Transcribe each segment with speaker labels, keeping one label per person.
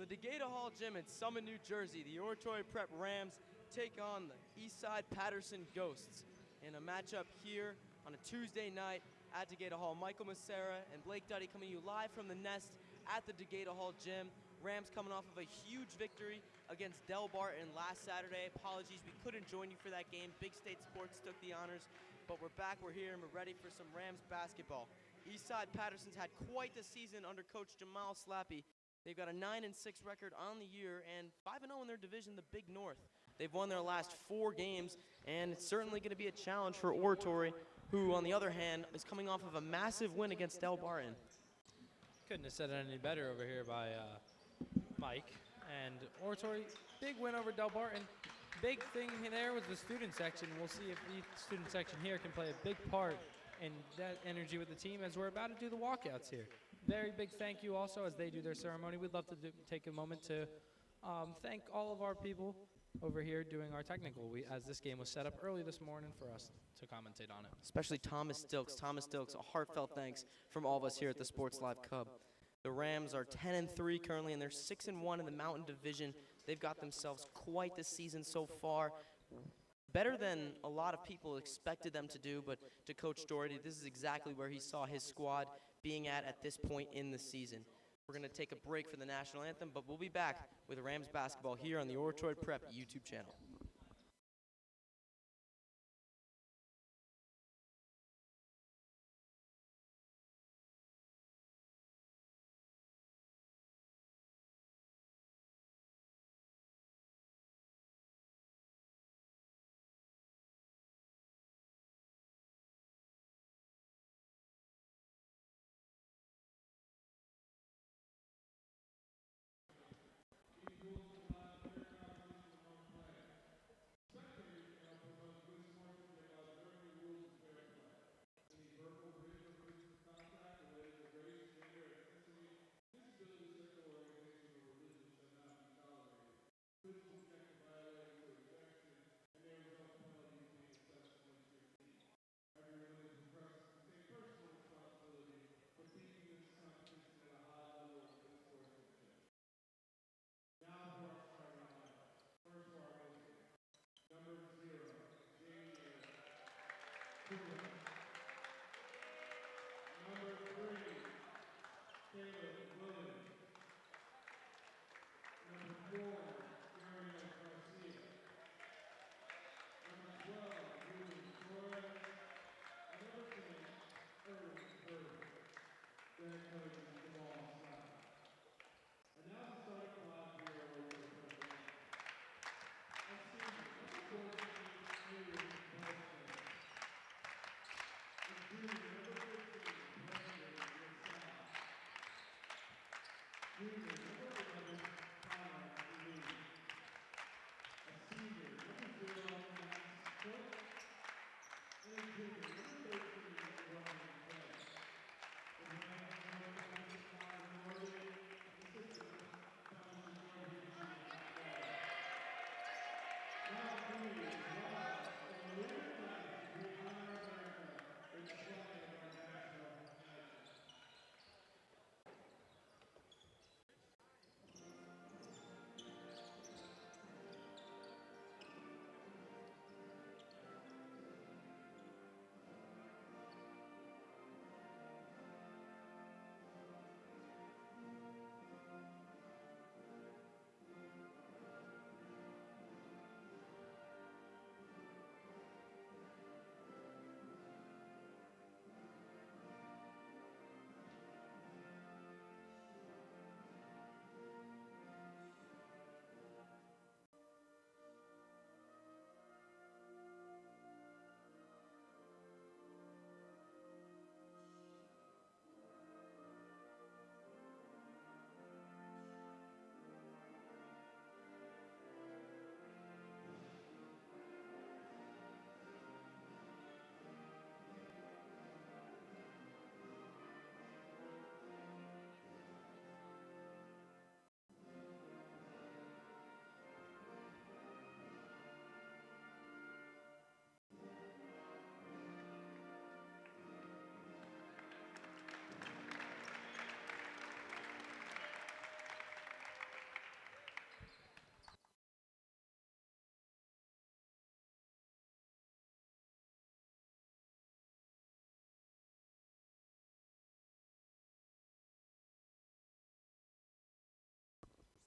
Speaker 1: the Decatur Hall Gym in Summit, New Jersey, the Oratory Prep Rams take on the Eastside Paterson Ghosts in a matchup here on a Tuesday night at Decatur Hall. Michael Massera and Blake Duddy coming to you live from the Nest at the Decatur Hall Gym. Rams coming off of a huge victory against Del Barton last Saturday. Apologies, we couldn't join you for that game. Big State Sports took the honors, but we're back, we're here, and we're ready for some Rams basketball. Eastside Paterson's had quite the season under Coach Jamal Slappy. They've got a 9-6 record on the year and 5-0 in their division, the Big North. They've won their last 4 games, and it's certainly going to be a challenge for Oratory, who, on the other hand, is coming off of a massive win against Del Barton.
Speaker 2: Couldn't have said it any better over here by Mike. And Oratory, big win over Del Barton. Big thing there was the student section. We'll see if the student section here can play a big part in that energy with the team as we're about to do the walkouts here. Very big thank you also as they do their ceremony. We'd love to take a moment to thank all of our people over here doing our technical, as this game was set up early this morning for us to commentate on it.
Speaker 1: Especially Thomas Stilks. Thomas Stilks, a heartfelt thanks from all of us here at the Sports Live Cub. The Rams are 10-3 currently, and they're 6-1 in the Mountain Division. They've got themselves quite the season so far. Better than a lot of people expected them to do, but to Coach Doherty, this is exactly where he saw his squad being at this point in the season. We're going to take a break for the national anthem, but we'll be back with Rams basketball here on the Oratory Prep YouTube channel.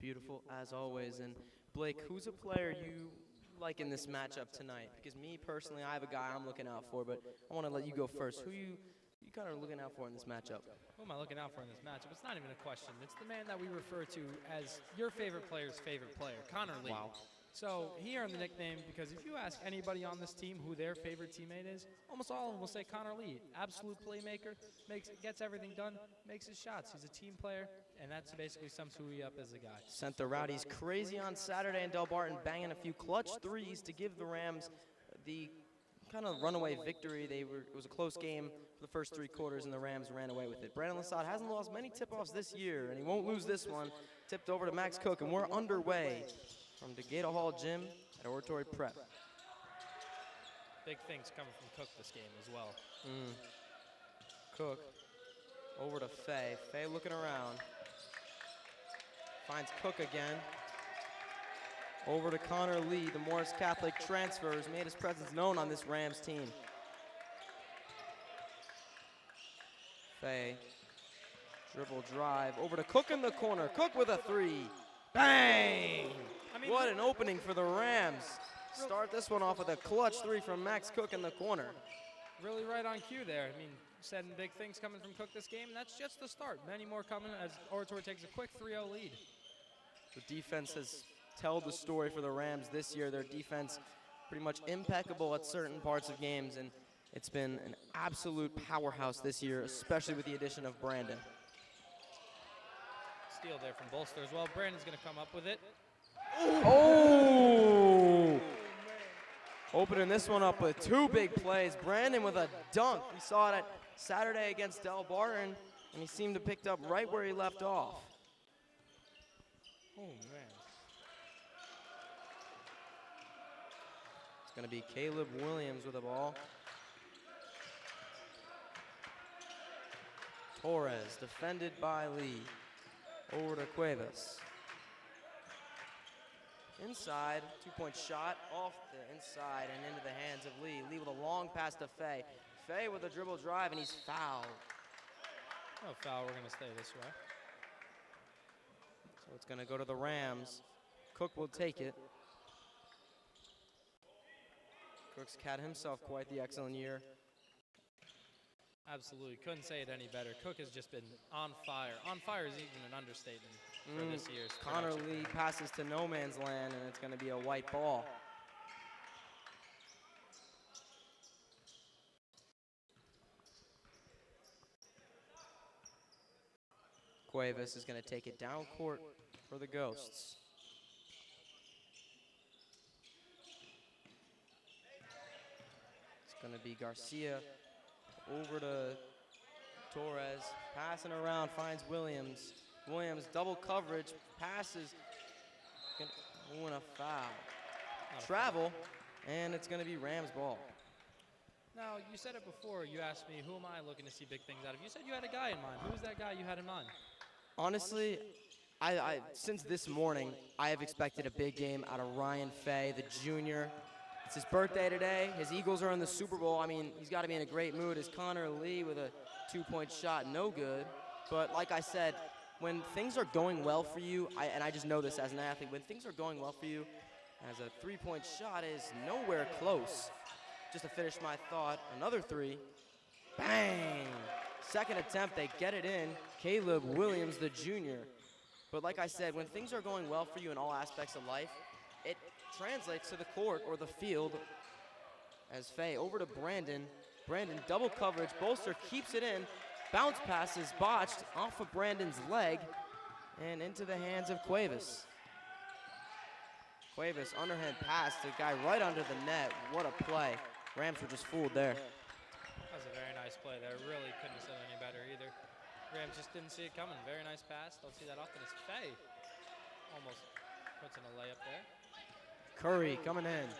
Speaker 1: Beautiful as always. And Blake, who's a player you like in this matchup tonight? Because me personally, I have a guy I'm looking out for, but I want to let you go first. Who you kind of looking out for in this matchup?
Speaker 2: Who am I looking out for in this matchup? It's not even a question. It's the man that we refer to as your favorite player's favorite player, Connor Lee.
Speaker 1: Wow.
Speaker 2: So he earned the nickname because if you ask anybody on this team who their favorite teammate is, almost all of them will say Connor Lee. Absolute playmaker, gets everything done, makes his shots. He's a team player, and that's basically sums who he up as a guy.
Speaker 1: Sent the Rowdies crazy on Saturday in Del Barton, banging a few clutch threes to give the Rams the kind of runaway victory. It was a close game for the first 3 quarters, and the Rams ran away with it. Brandon Lasad hasn't lost many tip-offs this year, and he won't lose this one. Tipped over to Max Cook, and we're underway from DeGata Hall Gym at Oratory Prep.
Speaker 2: Big things coming from Cook this game as well.
Speaker 1: Cook over to Faye. Faye looking around. Finds Cook again. Over to Connor Lee, the Morris Catholic transfer, who's made his presence known on this Rams team. Faye, dribble drive, over to Cook in the corner. Cook with a 3. Bang! What an opening for the Rams. Start this one off with a clutch 3 from Max Cook in the corner.
Speaker 2: Really right on cue there. I mean, said big things coming from Cook this game, and that's just the start. Many more coming as Oratory takes a quick 3-0 lead.
Speaker 1: The defense has told the story for the Rams this year. Their defense pretty much impeccable at certain parts of games, and it's been an absolute powerhouse this year, especially with the addition of Brandon.
Speaker 2: Steal there from Bolster as well. Brandon's going to come up with it.
Speaker 1: Oh! Opening this one up with 2 big plays. Brandon with a dunk. We saw it at Saturday against Del Barton, and he seemed to pick up right where he left off.
Speaker 2: Oh, man.
Speaker 1: It's going to be Caleb Williams with the ball. Torres defended by Lee. Over to Cuevas. Inside, 2-point shot off the inside and into the hands of Lee. Lee with a long pass to Faye. Faye with a dribble drive, and he's fouled.
Speaker 2: No foul, we're going to stay this way.
Speaker 1: So it's going to go to the Rams. Cook will take it. Cook's had himself quite the excellent year.
Speaker 2: Absolutely, couldn't say it any better. Cook has just been on fire. On fire is even an understatement for this year's
Speaker 1: Connor
Speaker 2: production.
Speaker 1: Lee passes to no man's land, and it's going to be a white ball. Cuevas is going to take it down court for the Ghosts. It's going to be Garcia over to Torres, passing around, finds Williams. Williams, double coverage, passes, and a foul. Travel, and it's going to be Rams ball.
Speaker 2: Now, you said it before. You asked me, who am I looking to see big things out of? You said you had a guy in mind. Who was that guy you had in mind?
Speaker 1: Honestly, I since this morning, I have expected a big game out of Ryan Faye, the junior. It's his birthday today. His Eagles are in the Super Bowl. I mean, he's got to be in a great mood. Is Connor Lee with a 2-point shot, no good. But like I said, when things are going well for you, and I just know this as an athlete, when things are going well for you, as a 3-point shot is nowhere close. Just to finish my thought, another 3. Bang! Second attempt, they get it in. Caleb Williams, the junior. But like I said, when things are going well for you in all aspects of life, it translates to the court or the field. As Faye over to Brandon. Brandon double coverage. Bolster keeps it in. Bounce pass is botched off of Brandon's leg and into the hands of Cuevas. Cuevas underhand pass to the guy right under the net. What a play. Rams were just fooled there.
Speaker 2: That was a very nice play there. Really couldn't have said any better either. Rams just didn't see it coming. Very nice pass. Don't see that often. It's Faye. Almost puts in a layup there.
Speaker 1: Curry coming in.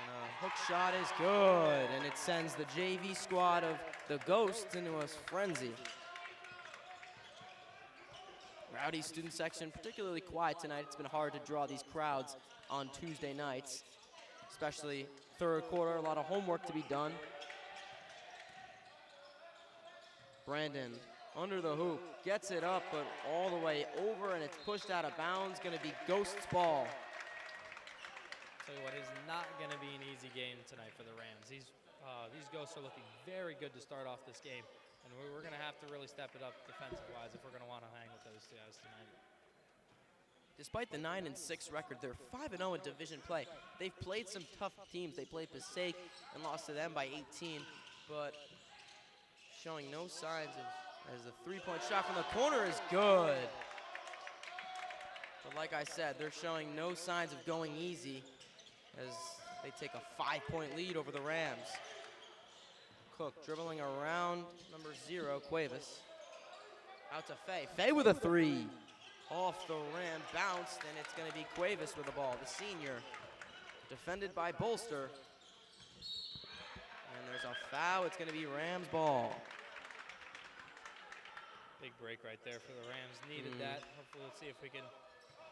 Speaker 1: And a hook shot is good, and it sends the JV squad of the Ghosts into a frenzy. Rowdy student section, particularly quiet tonight. It's been hard to draw these crowds on Tuesday nights, especially third quarter, a lot of homework to be done. Brandon under the hoop, gets it up, but all the way over, and it's pushed out of bounds. Going to be Ghosts ball.
Speaker 2: Tell you what, it's not going to be an easy game tonight for the Rams. These Ghosts are looking very good to start off this game, and we're going to have to really step it up defensive-wise if we're going to want to hang with those guys tonight.
Speaker 1: Despite the 9-6 record, they're 5-0 in division play. They've played some tough teams. They played Passaic and lost to them by 18, but showing no signs of, as the three-point shot from the corner is good. But like I said, they're showing no signs of going easy as they take a 5-point lead over the Rams. Cook dribbling around number 0, Cuevas. Out to Faye. Faye with a 3. Off the rim, bounced, and it's going to be Cuevas with the ball, the senior. Defended by Bolster. And there's a foul. It's going to be Rams ball.
Speaker 2: Big break right there for the Rams. Needed that. Hopefully, let's see if we can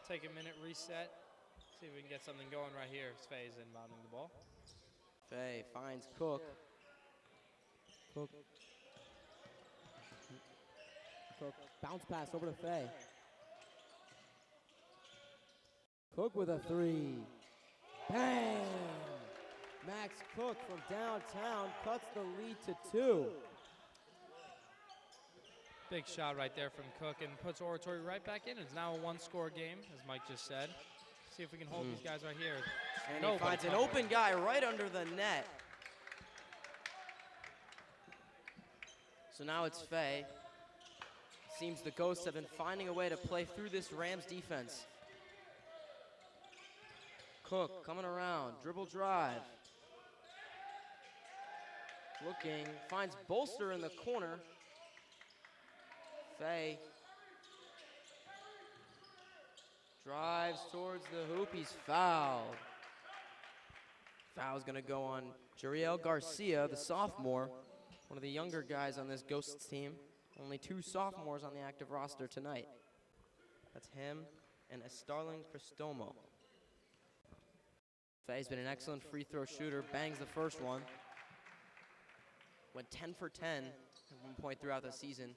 Speaker 2: take a minute, reset. See if we can get something going right here. Faye's inbounding the ball.
Speaker 1: Faye finds Cook. Cook. Bounce pass over to Faye. Cook with a 3. Bang! Max Cook from downtown cuts the lead to 2.
Speaker 2: Big shot right there from Cook and puts Oratory right back in. It's now a one-score game, as Mike just said. See if we can hold these guys right here.
Speaker 1: And he finds an open guy right under the net. So now it's Faye. Seems the Ghosts have been finding a way to play through this Rams defense. Cook coming around, dribble drive. Looking, finds Bolster in the corner. Faye drives towards the hoop, he's fouled. Foul's gonna go on Jariel Garcia, the sophomore, one of the younger guys on this Ghosts team. Only 2 sophomores on the active roster tonight. That's him and Estarling Cristomo. Faye's been an excellent free throw shooter, bangs the first one. Went 10 for 10 at one point throughout the season.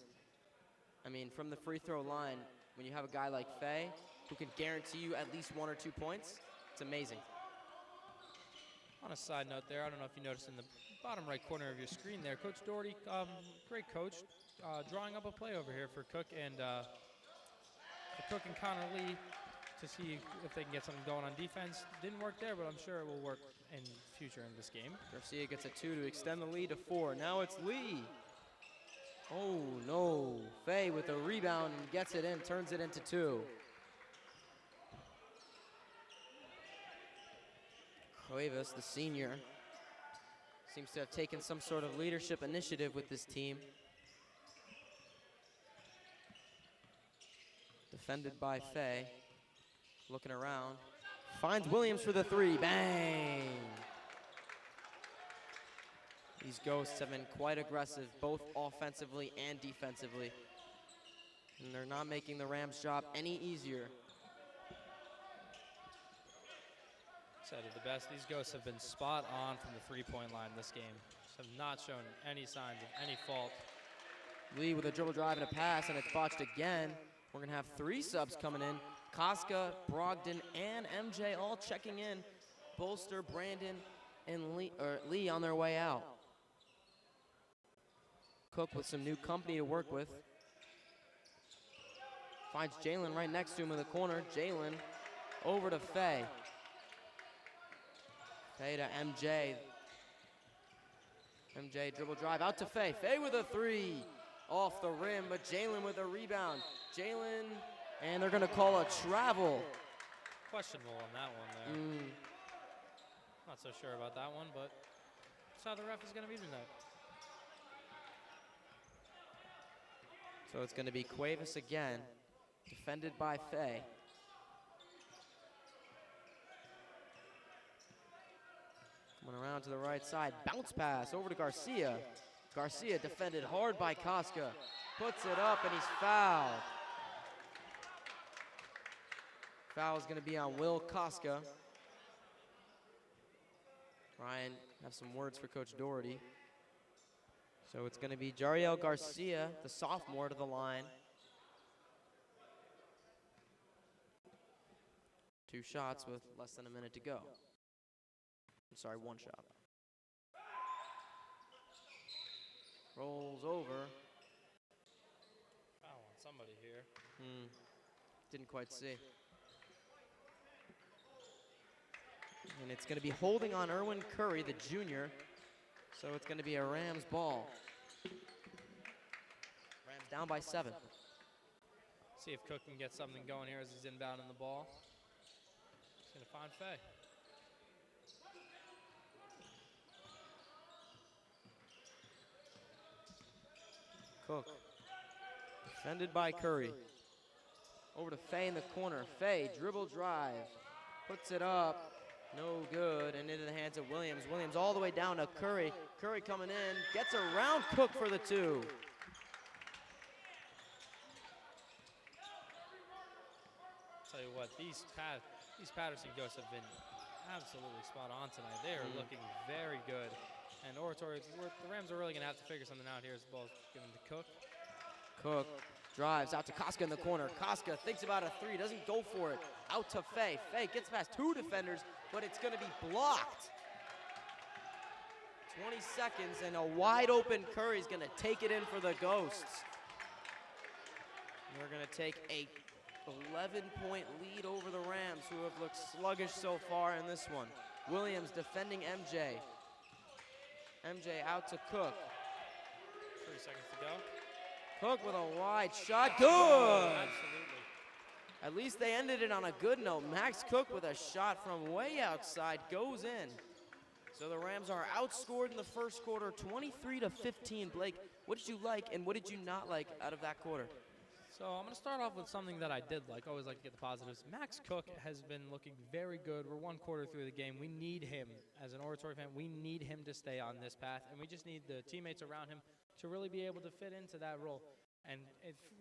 Speaker 1: I mean, from the free throw line, when you have a guy like Faye who can guarantee you at least 1 or 2 points, it's amazing.
Speaker 2: On a side note there, I don't know if you noticed in the bottom right corner of your screen there, Coach Doherty, great coach, drawing up a play over here for Cook and Connor Lee to see if they can get something going on defense. Didn't work there, but I'm sure it will work in future in this game.
Speaker 1: Garcia gets a 2 to extend the lead to 4. Now it's Lee. Oh no, Faye with a rebound and gets it in, turns it into 2. Cuevas, the senior, seems to have taken some sort of leadership initiative with this team. Defended by Faye. Looking around. Finds Williams for the 3. Bang! These Ghosts have been quite aggressive, both offensively and defensively. And they're not making the Rams' job any easier.
Speaker 2: Said it the best. These Ghosts have been spot on from the three-point line this game. Have not shown any signs of any fault.
Speaker 1: Lee with a dribble drive and a pass, and it's botched again. We're going to have 3 subs coming in. Koska, Brogdon, and MJ all checking in. Bolster, Brandon, and Lee on their way out. Cook with some new company to work with. Finds Jalen right next to him in the corner. Jalen over to Faye. Faye to MJ. MJ dribble drive out to Faye. Faye with a 3 off the rim, but Jalen with a rebound. Jalen, and they're gonna call a travel.
Speaker 2: Questionable on that one there. Not so sure about that one, but that's how the ref is gonna be tonight.
Speaker 1: So it's gonna be Cuevas again, defended by Faye. Coming around to the right side, bounce pass over to Garcia. Garcia defended hard by Koska. Puts it up and he's fouled. Foul is going to be on Will Koska. Ryan, have some words for Coach Doherty. So it's going to be Jariel Garcia, the sophomore, to the line. 2 shots with less than a minute to go. I'm sorry, 1 shot. Rolls over.
Speaker 2: Foul on somebody here.
Speaker 1: Didn't quite see. And it's going to be holding on Erwin Curry, the junior. So it's going to be a Rams ball. Rams down by 7.
Speaker 2: See if Cook can get something going here as he's inbounding the ball. He's going to find Faye.
Speaker 1: Cook. Defended by Curry. Over to Faye in the corner. Faye, dribble drive. Puts it up. No good. And into the hands of Williams. Williams all the way down to Curry. Curry coming in. Gets around Cook for the 2.
Speaker 2: Tell you what, these Paterson Ghosts have been absolutely spot on tonight. They are looking very good. And Oratory, the Rams are really going to have to figure something out here as the ball's given to Cook.
Speaker 1: Cook drives out to Koska in the corner. Koska thinks about a 3, doesn't go for it. Out to Faye. Faye gets past 2 defenders, but it's going to be blocked. 20 seconds, and a wide open Curry's going to take it in for the Ghosts. They're going to take a 11-point lead over the Rams, who have looked sluggish so far in this one. Williams defending MJ. MJ out to Cook.
Speaker 2: 3 seconds to go.
Speaker 1: Cook with a wide shot. Good!
Speaker 2: Absolutely.
Speaker 1: At least they ended it on a good note. Max Cook with a shot from way outside goes in. So the Rams are outscored in the first quarter, 23-15. Blake, what did you like and what did you not like out of that quarter?
Speaker 2: So I'm going to start off with something that I did like. I always like to get the positives. Max Cook has been looking very good. We're 1 quarter through the game. We need him as an Oratory fan. We need him to stay on this path, and we just need the teammates around him to really be able to fit into that role. And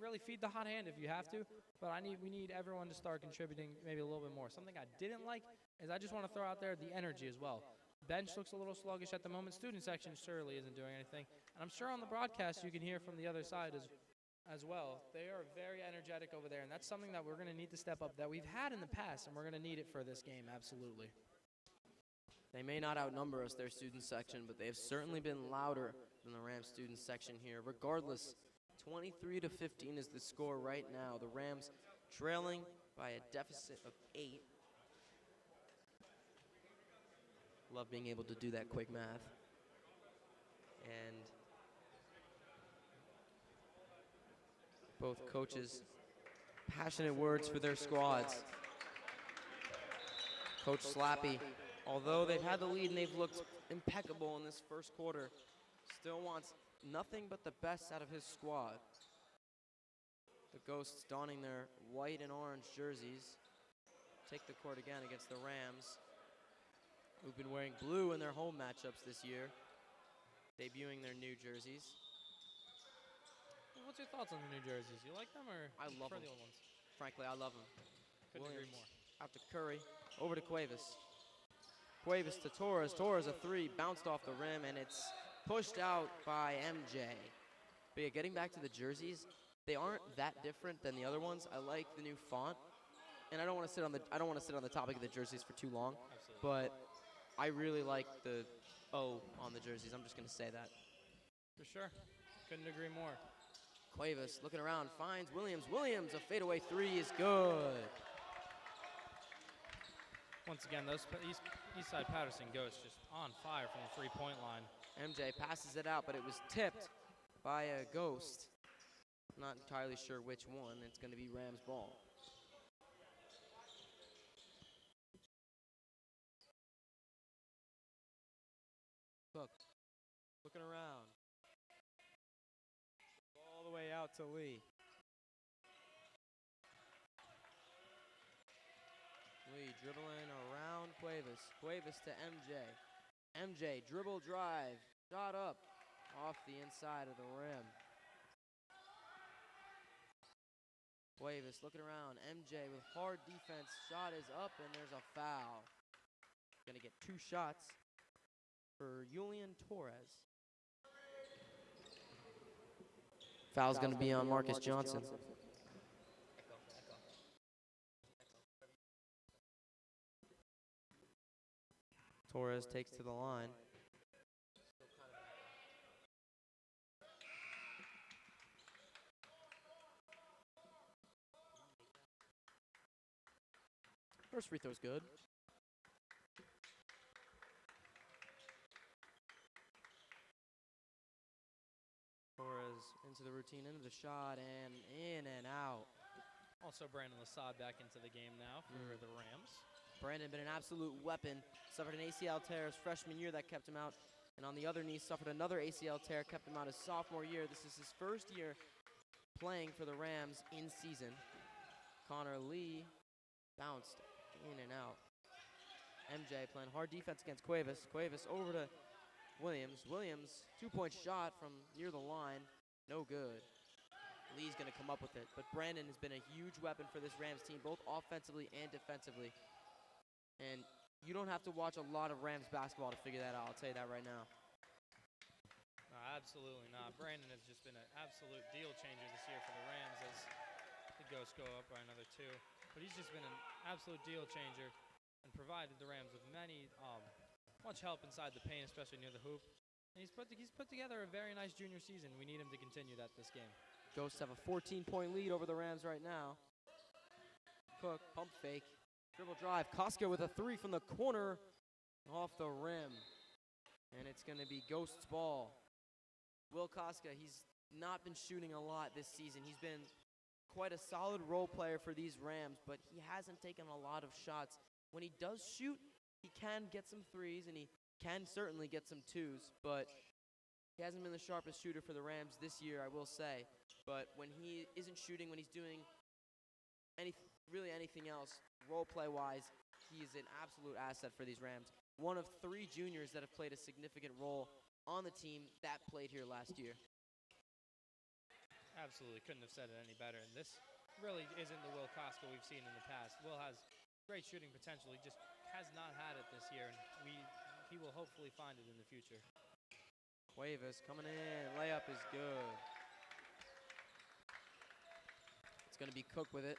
Speaker 2: really feed the hot hand if you have to, but we need everyone to start contributing maybe a little bit more. Something I didn't like is I just want to throw out there the energy as well. Bench looks a little sluggish at the moment. Student section surely isn't doing anything. And I'm sure on the broadcast you can hear from the other side as well. They are very energetic over there, and that's something that we're going to need to step up that we've had in the past, and we're going to need it for this game, absolutely.
Speaker 1: They may not outnumber us, their student section, but they have certainly been louder than the Rams student section here. Regardless, 23-15 is the score right now. The Rams trailing by a deficit of 8. Love being able to do that quick math. And both coaches, passionate words for their squads. Coach Slappy, although they've had the lead and they've looked impeccable in this first quarter, still wants nothing but the best out of his squad. The Ghosts donning their white and orange jerseys take the court again against the Rams, who've been wearing blue in their home matchups this year, debuting their new jerseys.
Speaker 2: What's your thoughts on the new jerseys? You like them or
Speaker 1: I love them.
Speaker 2: the old ones?
Speaker 1: Frankly, I love them.
Speaker 2: Couldn't agree more.
Speaker 1: Out to Curry, over to Cuevas. Cuevas to Torres. Torres a 3, bounced off the rim, and it's pushed out by MJ. But yeah, getting back to the jerseys, they aren't that different than the other ones. I like the new font, and I don't want to sit on the topic of the jerseys for too long.
Speaker 2: Absolutely.
Speaker 1: But I really like the O on the jerseys. I'm just going to say that.
Speaker 2: For sure. Couldn't agree more.
Speaker 1: Cuevas looking around, finds Williams. Williams, a fadeaway 3 is good.
Speaker 2: Once again, those Eastside Paterson Ghosts just on fire from the 3-point line.
Speaker 1: MJ passes it out, but it was tipped by a Ghost. Not entirely sure which one. It's going to be Rams ball. Cook looking around. All the way out to Lee. Lee dribbling around Cuevas. Cuevas to MJ. MJ dribble drive. Shot up off the inside of the rim. Cuevas looking around. MJ with hard defense. Shot is up and there's a foul. Gonna get 2 shots for Julian Torres. Foul's going to be on Marcus Johnson. Torres takes to the line. First free throw's good. Torres into the routine, into the shot, and in and out.
Speaker 2: Also, Brandon Lasad back into the game now for the Rams.
Speaker 1: Brandon been an absolute weapon. Suffered an ACL tear his freshman year that kept him out. And on the other knee, suffered another ACL tear, kept him out his sophomore year. This is his first year playing for the Rams in season. Connor Lee bounced in and out. MJ playing hard defense against Cuevas. Cuevas over to Williams. Williams, 2-point shot from near the line. No good. Lee's going to come up with it. But Brandon has been a huge weapon for this Rams team, both offensively and defensively. And you don't have to watch a lot of Rams basketball to figure that out. I'll tell you that right now.
Speaker 2: No, absolutely not. Brandon has just been an absolute deal changer this year for the Rams as the Ghosts go up by another 2. But he's just been an absolute deal changer and provided the Rams with much help inside the paint, especially near the hoop. And he's put together a very nice junior season. We need him to continue that this game.
Speaker 1: Ghosts have a 14-point lead over the Rams right now. Cook, pump fake, dribble drive. Koska with a 3 from the corner off the rim. And it's going to be Ghosts' ball. Will Koska, he's not been shooting a lot this season. He's been quite a solid role player for these Rams, but he hasn't taken a lot of shots. When he does shoot, he can get some 3s, and he can certainly get some 2s, but he hasn't been the sharpest shooter for the Rams this year, I will say. But when he isn't shooting, when he's doing really anything else, role play-wise, he is an absolute asset for these Rams. One of 3 juniors that have played a significant role on the team that played here last year.
Speaker 2: Absolutely, couldn't have said it any better. And this really isn't the Will Koska we've seen in the past. Will has great shooting potential. He just has not had it this year, and he will hopefully find it in the future.
Speaker 1: Cuevas coming in. Layup is good. It's going to be Cook with it.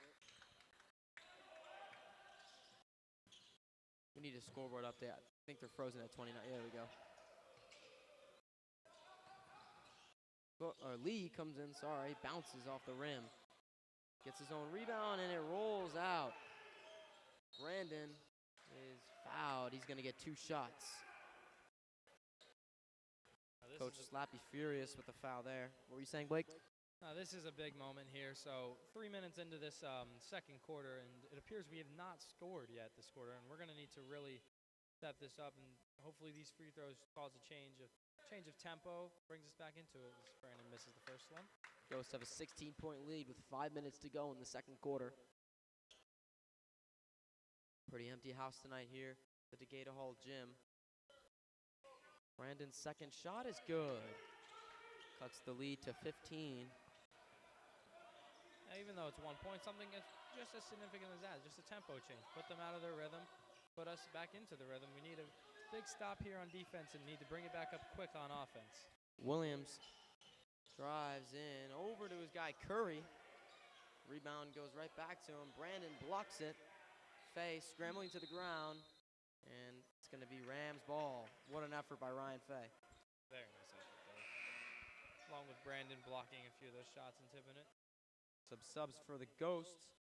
Speaker 1: We need a scoreboard update. I think they're frozen at 29. There we go. Lee comes in, bounces off the rim. Gets his own rebound, and it rolls out. Brandon is fouled. He's going to get 2 shots. Coach Slappy furious with the foul there. What were you saying, Blake?
Speaker 2: This is a big moment here. So 3 minutes into this second quarter, and it appears we have not scored yet this quarter, and we're going to need to really step this up, and hopefully these free throws cause a change of tempo, brings us back into it as Brandon misses the first one.
Speaker 1: Ghosts have a 16-point lead with 5 minutes to go in the second quarter. Pretty empty house tonight here at the Gator Hall gym. Brandon's second shot is good. Cuts the lead to 15.
Speaker 2: Now, even though it's 1 point, something that's just as significant as that, just a tempo change. Put them out of their rhythm, put us back into the rhythm. We need a big stop here on defense and need to bring it back up quick on offense.
Speaker 1: Williams drives in over to his guy Curry. Rebound goes right back to him. Brandon blocks it. Fay scrambling to the ground, and it's going to be Rams ball. What an effort by Ryan Fay.
Speaker 2: Very nice effort, though. Along with Brandon blocking a few of those shots and tipping it.
Speaker 1: Some subs for the Ghosts.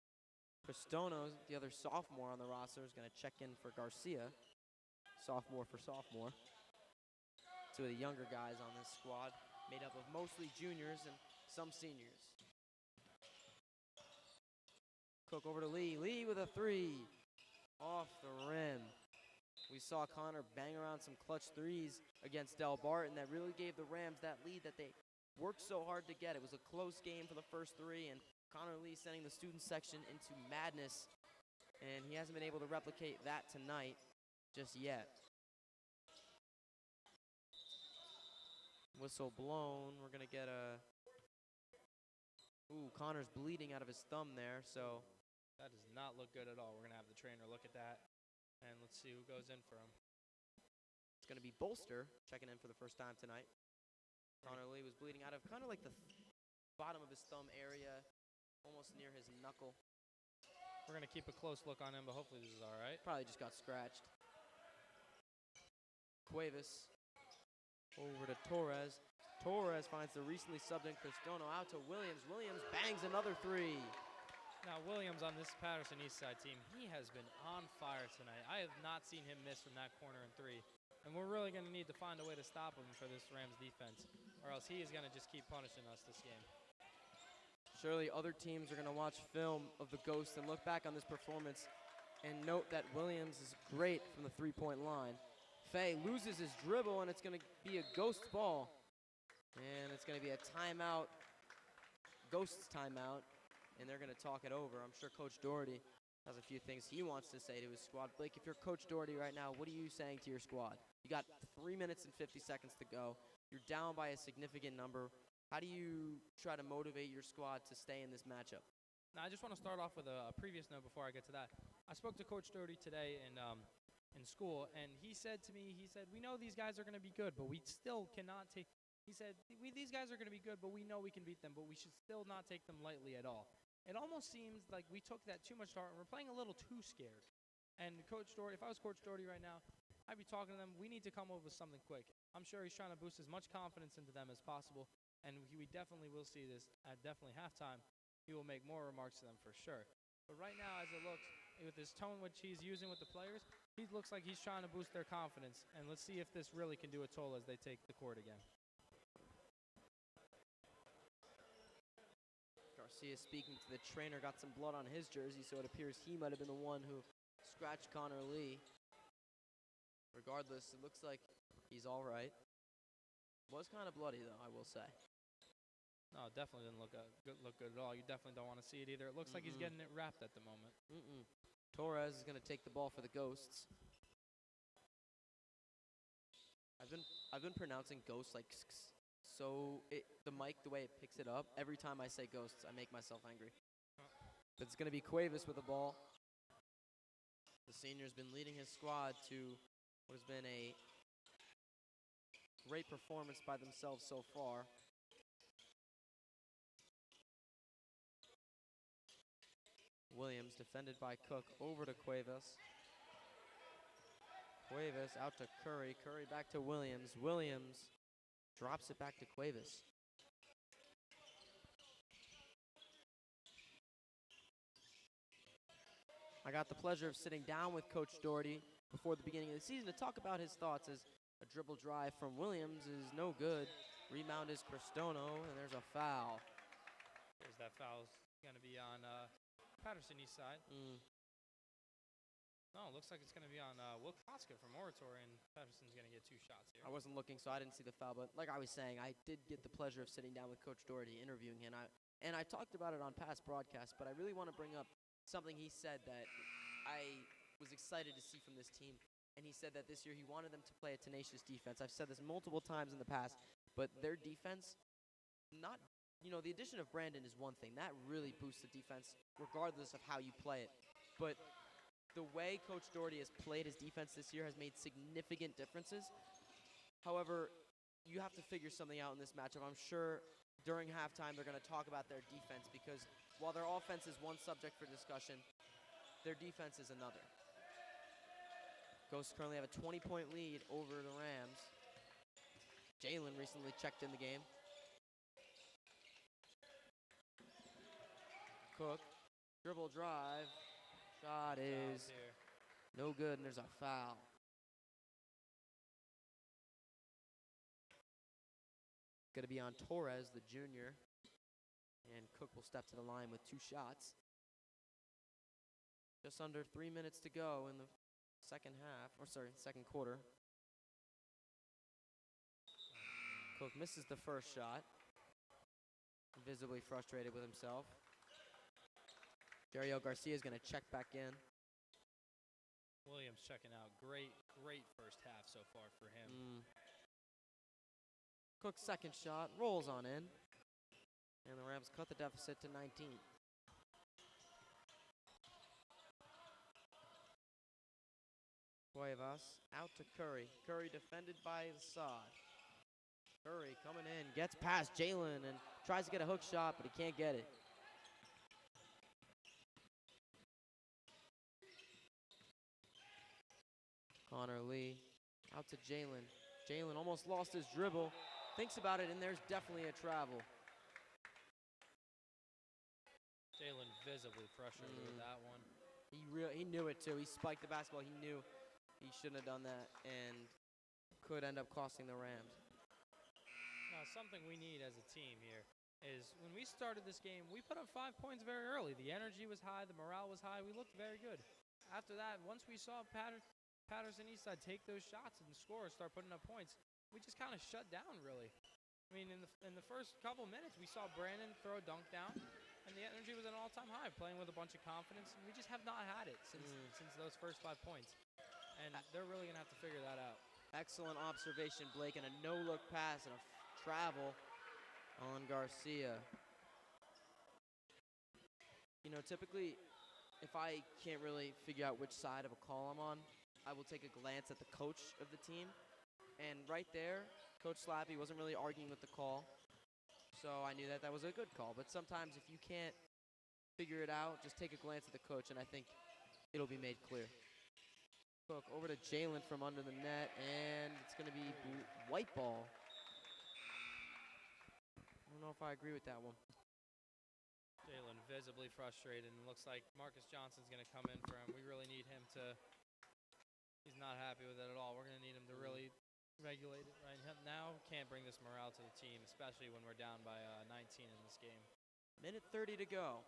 Speaker 1: Cristono, the other sophomore on the roster, is going to check in for Garcia. Sophomore for sophomore. 2 of the younger guys on this squad, made up of mostly juniors and some seniors. Cook over to Lee. Lee with a 3. Off the rim. We saw Connor bang around some clutch 3s against Del Barton that really gave the Rams that lead that they worked so hard to get. It was a close game for the first 3, and Connor Lee sending the student section into madness, and he hasn't been able to replicate that tonight just yet. Whistle blown. We're going to get a... Ooh, Connor's bleeding out of his thumb there, so...
Speaker 2: That does not look good at all. We're going to have the trainer look at that, and let's see who goes in for him.
Speaker 1: It's going to be Bolster checking in for the first time tonight. Connor Lee was bleeding out of kind of like the bottom of his thumb area, almost near his knuckle.
Speaker 2: We're going to keep a close look on him, but hopefully this is all right.
Speaker 1: Probably just got scratched. Cuevas over to Torres. Torres finds the recently subbed in Cristono out to Williams. Williams bangs another three.
Speaker 2: Now, Williams on this Paterson-Eastside team, he has been on fire tonight. I have not seen him miss from that corner in three. And we're really going to need to find a way to stop him for this Rams defense, or else he is going to just keep punishing us this game.
Speaker 1: Surely other teams are going to watch film of the Ghost and look back on this performance and note that Williams is great from the three-point line. Fay loses his dribble, and it's going to be a Ghost ball. And it's going to be a timeout, Ghost's timeout, and they're going to talk it over. I'm sure Coach Doherty has a few things he wants to say to his squad. Blake, if you're Coach Doherty right now, what are you saying to your squad? You got 3 minutes and 50 seconds to go. You're down by a significant number. How do you try to motivate your squad to stay in this matchup?
Speaker 2: Now, I just want to start off with a previous note before I get to that. I spoke to Coach Doherty today in school, and he said to me, we know these guys are going to be good, but we still cannot take. He said, these guys are going to be good, but we know we can beat them, but we should still not take them lightly at all. It almost seems like we took that too much to heart, and we're playing a little too scared. And Coach Doherty, if I was Coach Doherty right now, I'd be talking to them. We need to come up with something quick. I'm sure he's trying to boost as much confidence into them as possible, and we definitely will see this at definitely halftime. He will make more remarks to them for sure. But right now, as it looks, with this tone which he's using with the players, he looks like he's trying to boost their confidence. And let's see if this really can do a toll as they take the court again.
Speaker 1: Garcia, speaking to the trainer, got some blood on his jersey, so it appears he might have been the one who scratched Connor Lee. Regardless, it looks like he's all right. Was kind of bloody, though, I will say.
Speaker 2: No, it definitely didn't look good at all. You definitely don't want to see it either. It looks like he's getting it wrapped at the moment.
Speaker 1: Torres is going to take the ball for the Ghosts. I've been pronouncing Ghosts like so the mic, the way it picks it up, every time I say Ghosts, I make myself angry. But it's going to be Cuevas with the ball. The senior's been leading his squad to what has been a great performance by themselves so far. Williams defended by Cook over to Cuevas. Cuevas out to Curry. Curry back to Williams. Williams drops it back to Cuevas. I got the pleasure of sitting down with Coach Doherty before the beginning of the season to talk about his thoughts as a dribble drive from Williams is no good. Rebound is Cristono, and there's a foul.
Speaker 2: There's that foul. Going to be on Paterson-Eastside. No, it looks like it's going to be on Will Koska from Oratory, and Patterson's going to get 2 shots here.
Speaker 1: I wasn't looking, so I didn't see the foul, but like I was saying, I did get the pleasure of sitting down with Coach Doherty, interviewing him, and I talked about it on past broadcasts, but I really want to bring up something he said that I was excited to see from this team, and he said that this year he wanted them to play a tenacious defense. I've said this multiple times in the past, but their defense, the addition of Brandon is one thing. That really boosts the defense, regardless of how you play it. But the way Coach Doherty has played his defense this year has made significant differences. However, you have to figure something out in this matchup. I'm sure during halftime they're going to talk about their defense because while their offense is one subject for discussion, their defense is another. Ghosts currently have a 20-point lead over the Rams. Jalen recently checked in the game. Cook, dribble drive, shot is no good, and there's a foul. Going to be on Torres, the junior, and Cook will step to the line with 2 shots. Just under 3 minutes to go in the second quarter. Cook misses the first shot, visibly frustrated with himself. Dario Garcia is going to check back in.
Speaker 2: Williams checking out. Great first half so far for him.
Speaker 1: Cook's second shot rolls on in, and the Rams cut the deficit to 19. Cuevas out to Curry. Curry defended by Assad. Curry coming in, gets past Jalen and tries to get a hook shot, but he can't get it. Connor Lee out to Jalen. Jalen almost lost his dribble, thinks about it, and there's definitely a travel.
Speaker 2: Jalen visibly frustrated with that one.
Speaker 1: He knew it too. He spiked the basketball. He knew he shouldn't have done that and could end up costing the Rams.
Speaker 2: Now, something we need as a team here is when we started this game, we put up 5 points very early. The energy was high. The morale was high. We looked very good. After that, once we saw Paterson-Eastside take those shots and score, start putting up points, we just kind of shut down, really. I mean, in the first couple minutes, we saw Brandon throw a dunk down, and the energy was at an all-time high, playing with a bunch of confidence. And we just have not had it since those first 5 points. And they're really going to have to figure that out.
Speaker 1: Excellent observation, Blake, and a no-look pass and a travel on Garcia. You know, typically, if I can't really figure out which side of a call I'm on, I will take a glance at the coach of the team. And right there, Coach Slappy wasn't really arguing with the call. So I knew that that was a good call. But sometimes if you can't figure it out, just take a glance at the coach, and I think it'll be made clear. Cook over to Jalen from under the net, and it's going to be white ball. I don't know if I agree with that one.
Speaker 2: Jalen visibly frustrated, and looks like Marcus Johnson's going to come in for him. We really need him to. He's not happy with it at all. We're going to need him to really regulate it right now. Can't bring this morale to the team, especially when we're down by 19 in this game.
Speaker 1: Minute 30 to go.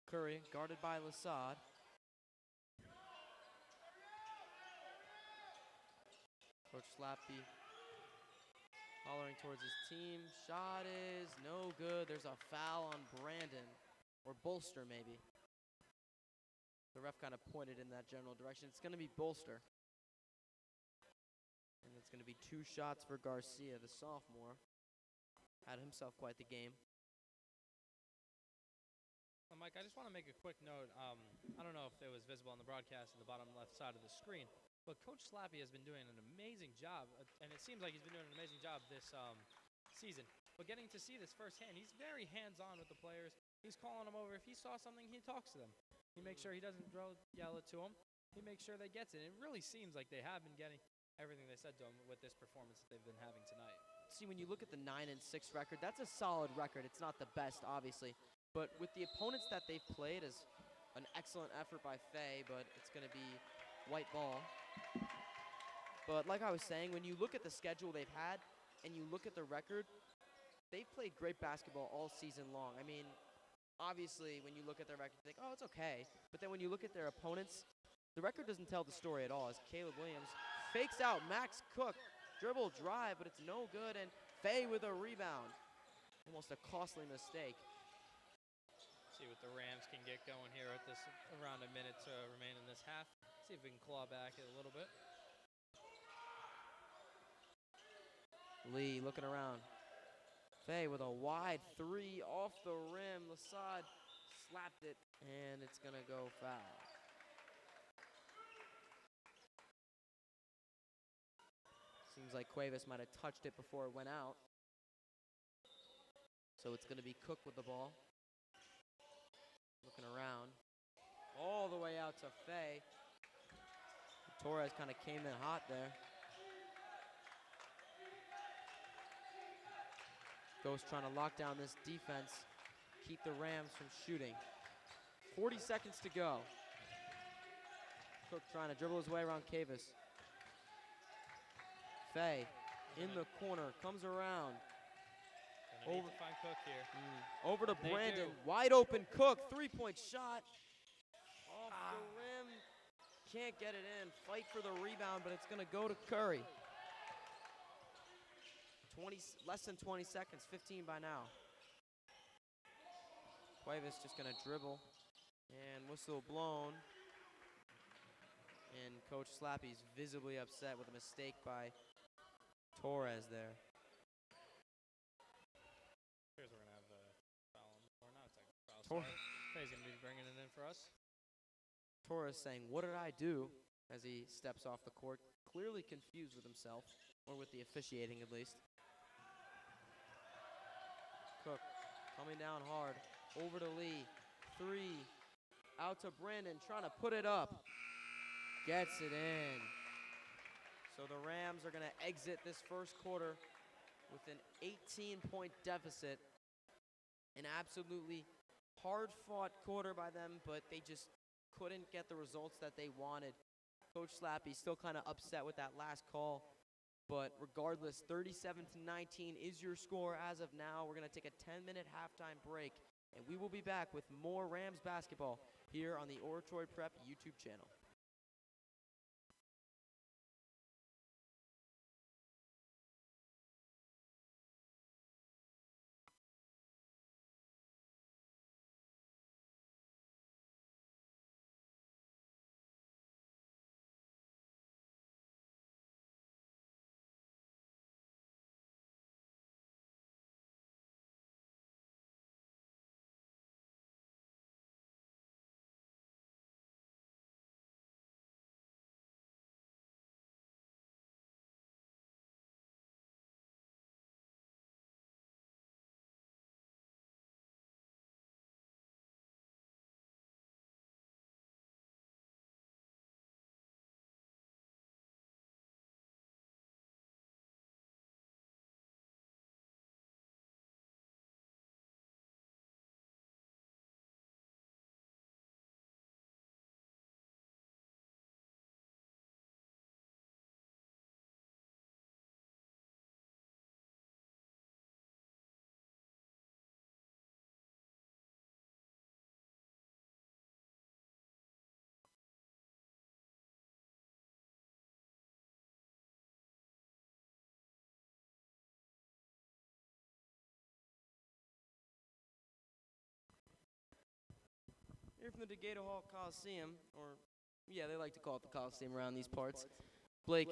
Speaker 1: Curry guarded by Lasad. Coach Slappy hollering towards his team. Shot is no good. There's a foul on Brandon, or Bolster maybe. The ref kind of pointed in that general direction. It's going to be Bolster. And it's going to be 2 shots for Garcia, the sophomore. Had himself quite the game.
Speaker 2: Mike, I just want to make a quick note. I don't know if it was visible on the broadcast in the bottom left side of the screen, but Coach Slappy has been doing an amazing job, and it seems like he's been doing an amazing job this season. But getting to see this firsthand, he's very hands-on with the players. He's calling them over. If he saw something, he talks to them. He makes sure he doesn't yell it to them. He makes sure they get it. It really seems like they have been getting everything they said to him with this performance that they've been having tonight.
Speaker 1: See, when you look at the 9-6 record, that's a solid record. It's not the best, obviously. But with the opponents that they've played, is an excellent effort by Faye, but it's going to be white ball. But like I was saying, when you look at the schedule they've had and you look at the record, they've played great basketball all season long. I mean, obviously, when you look at their record, you think, oh, it's okay. But then when you look at their opponents, the record doesn't tell the story at all. As Caleb Williams fakes out Max Cook, dribble drive, but it's no good. And Faye with a rebound. Almost a costly mistake.
Speaker 2: See what the Rams can get going here at this around a minute to remain in this half. See if we can claw back it a little bit.
Speaker 1: Lee looking around. Faye with a wide 3 off the rim. Lasad slapped it, and it's going to go foul. Seems like Cuevas might have touched it before it went out. So it's going to be Cook with the ball. Looking around. All the way out to Faye. Torres kind of came in hot there. Ghost trying to lock down this defense, keep the Rams from shooting. 40 seconds to go. Cook trying to dribble his way around Cuevas. Faye in the corner, comes around.
Speaker 2: Gonna need to find Cook here.
Speaker 1: Over to Brandon, wide open Cook, 3-point shot. Off the rim, can't get it in. Fight for the rebound, but it's gonna go to Curry. Less than 20 seconds, 15 by now. Cuevas just gonna dribble, and whistle blown. And Coach Slappy's visibly upset with a mistake by Torres there.
Speaker 2: Here's where we're gonna have the foul, or not a foul. He's gonna be bringing it in for us.
Speaker 1: Torres saying, "What did I do?" as he steps off the court. clearly confused with himself, or with the officiating at least. Cook coming down hard. Over to Lee. 3. Out to Brandon, trying to put it up. Gets it in. So the Rams are going to exit this first quarter with an 18-point deficit. An absolutely hard-fought quarter by them, but they just couldn't get the results that they wanted. Coach Slappy still kind of upset with that last call. But regardless, 37-19 is your score as of now. We're going to take a 10-minute halftime break, and we will be back with more Rams basketball here on the Oratory Prep YouTube channel. Here from the Decatur Hall Coliseum, or yeah, they like to call it the Coliseum around these parts. Blake,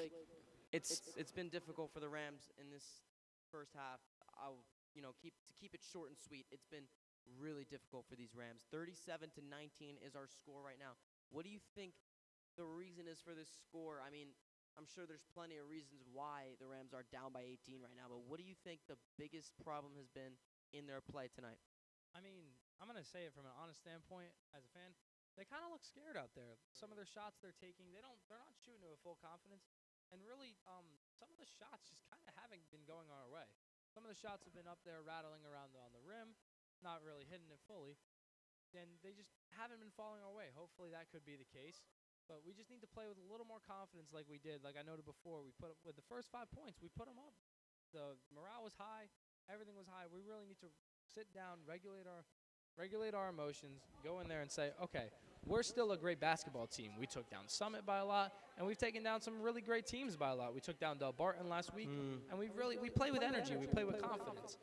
Speaker 1: it's been difficult for the Rams in this first half. I'll keep it short and sweet. It's been really difficult for these Rams. 37-19 is our score right now. What do you think the reason is for this score? I mean, I'm sure there's plenty of reasons why the Rams are down by 18 right now, but what do you think the biggest problem has been in their play tonight?
Speaker 2: I mean, I'm going to say it from an honest standpoint as a fan. They kind of look scared out there. Some of their shots they're taking, they're not shooting to a full confidence. And really, some of the shots just kind of haven't been going our way. Some of the shots have been up there rattling around on the rim, not really hitting it fully. And they just haven't been falling our way. Hopefully that could be the case. But we just need to play with a little more confidence like we did. Like I noted before, we put with the first 5 points, we put them up. The morale was high. Everything was high. We really need to sit down, regulate our emotions, go in there and say, okay, we're still a great basketball team. We took down Summit by a lot, and we've taken down some really great teams by a lot. We took down Del Barton last week, and we play with energy. We play with confidence.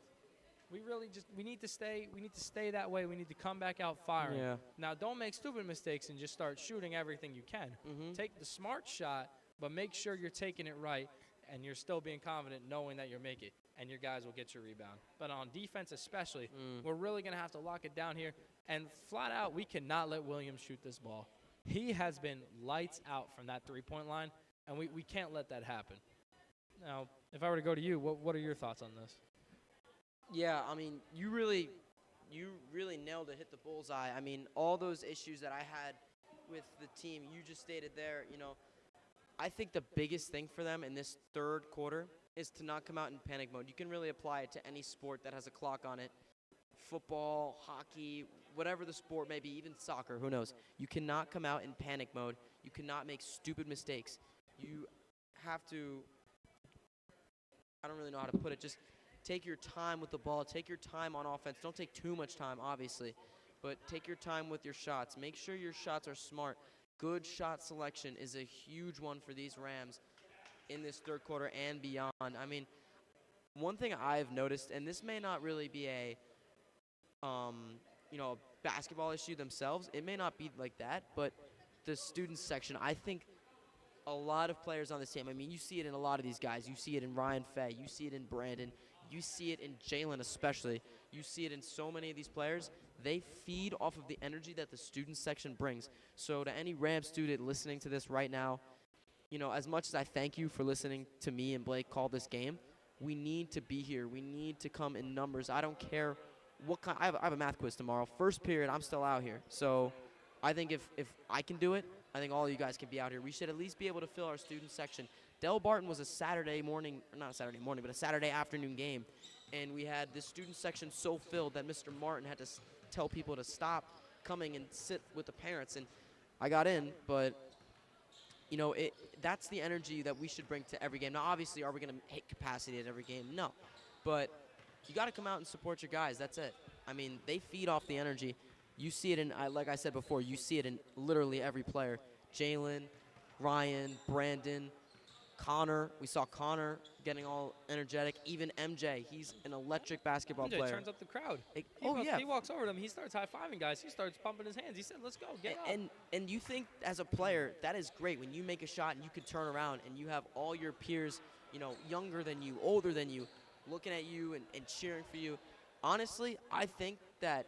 Speaker 2: We need to stay that way. We need to come back out firing.
Speaker 1: Yeah.
Speaker 2: Now, don't make stupid mistakes and just start shooting everything you can. Take the smart shot, but make sure you're taking it right, and you're still being confident knowing that you'll make it, and your guys will get your rebound. But on defense especially, we're really going to have to lock it down here. And flat out, we cannot let Williams shoot this ball. He has been lights out from that three-point line, and we can't let that happen. Now, if I were to go to you, what are your thoughts on this?
Speaker 1: Yeah, I mean, you really nailed it, hit the bullseye. I mean, all those issues that I had with the team, you just stated there, I think the biggest thing for them in this third quarter is to not come out in panic mode. You can really apply it to any sport that has a clock on it. Football, hockey, whatever the sport may be, even soccer, who knows. You cannot come out in panic mode. You cannot make stupid mistakes. You have to, I don't really know how to put it, just take your time with the ball. Take your time on offense. Don't take too much time, obviously, but take your time with your shots. Make sure your shots are smart. Good shot selection is a huge one for these Rams in this third quarter and beyond. I mean, one thing I've noticed, and this may not really be a basketball issue themselves. It may not be like that, but the students section, I think a lot of players on this team, I mean, you see it in a lot of these guys. You see it in Ryan Fay. You see it in Brandon. You see it in Jalen especially. You see it in so many of these players. They feed off of the energy that the student section brings. So to any Rams student listening to this right now, as much as I thank you for listening to me and Blake call this game, we need to be here. We need to come in numbers. I don't care what kind. I have a math quiz tomorrow. First period, I'm still out here. So I think if I can do it, I think all of you guys can be out here. We should at least be able to fill our student section. Del Barton was a Saturday morning, or not a Saturday morning, but a Saturday afternoon game. And we had the student section so filled that Mr. Martin had to tell people to stop coming and sit with the parents. And I got in, but that's the energy that we should bring to every game. Now, obviously, are we going to hit capacity at every game? No. But you got to come out and support your guys. That's it. I mean, they feed off the energy. You see it in, like I said before, you see it in literally every player. Jalen, Ryan, Brandon, Connor. We saw Connor getting all energetic. Even MJ, he's an electric basketball
Speaker 2: MJ
Speaker 1: player.
Speaker 2: turns up the crowd.
Speaker 1: Yeah.
Speaker 2: He walks over to them. He starts high-fiving guys. He starts pumping his hands. He said, let's go, get up.
Speaker 1: And you think, as a player, that is great when you make a shot and you can turn around and you have all your peers, younger than you, older than you, looking at you and cheering for you. Honestly, I think that,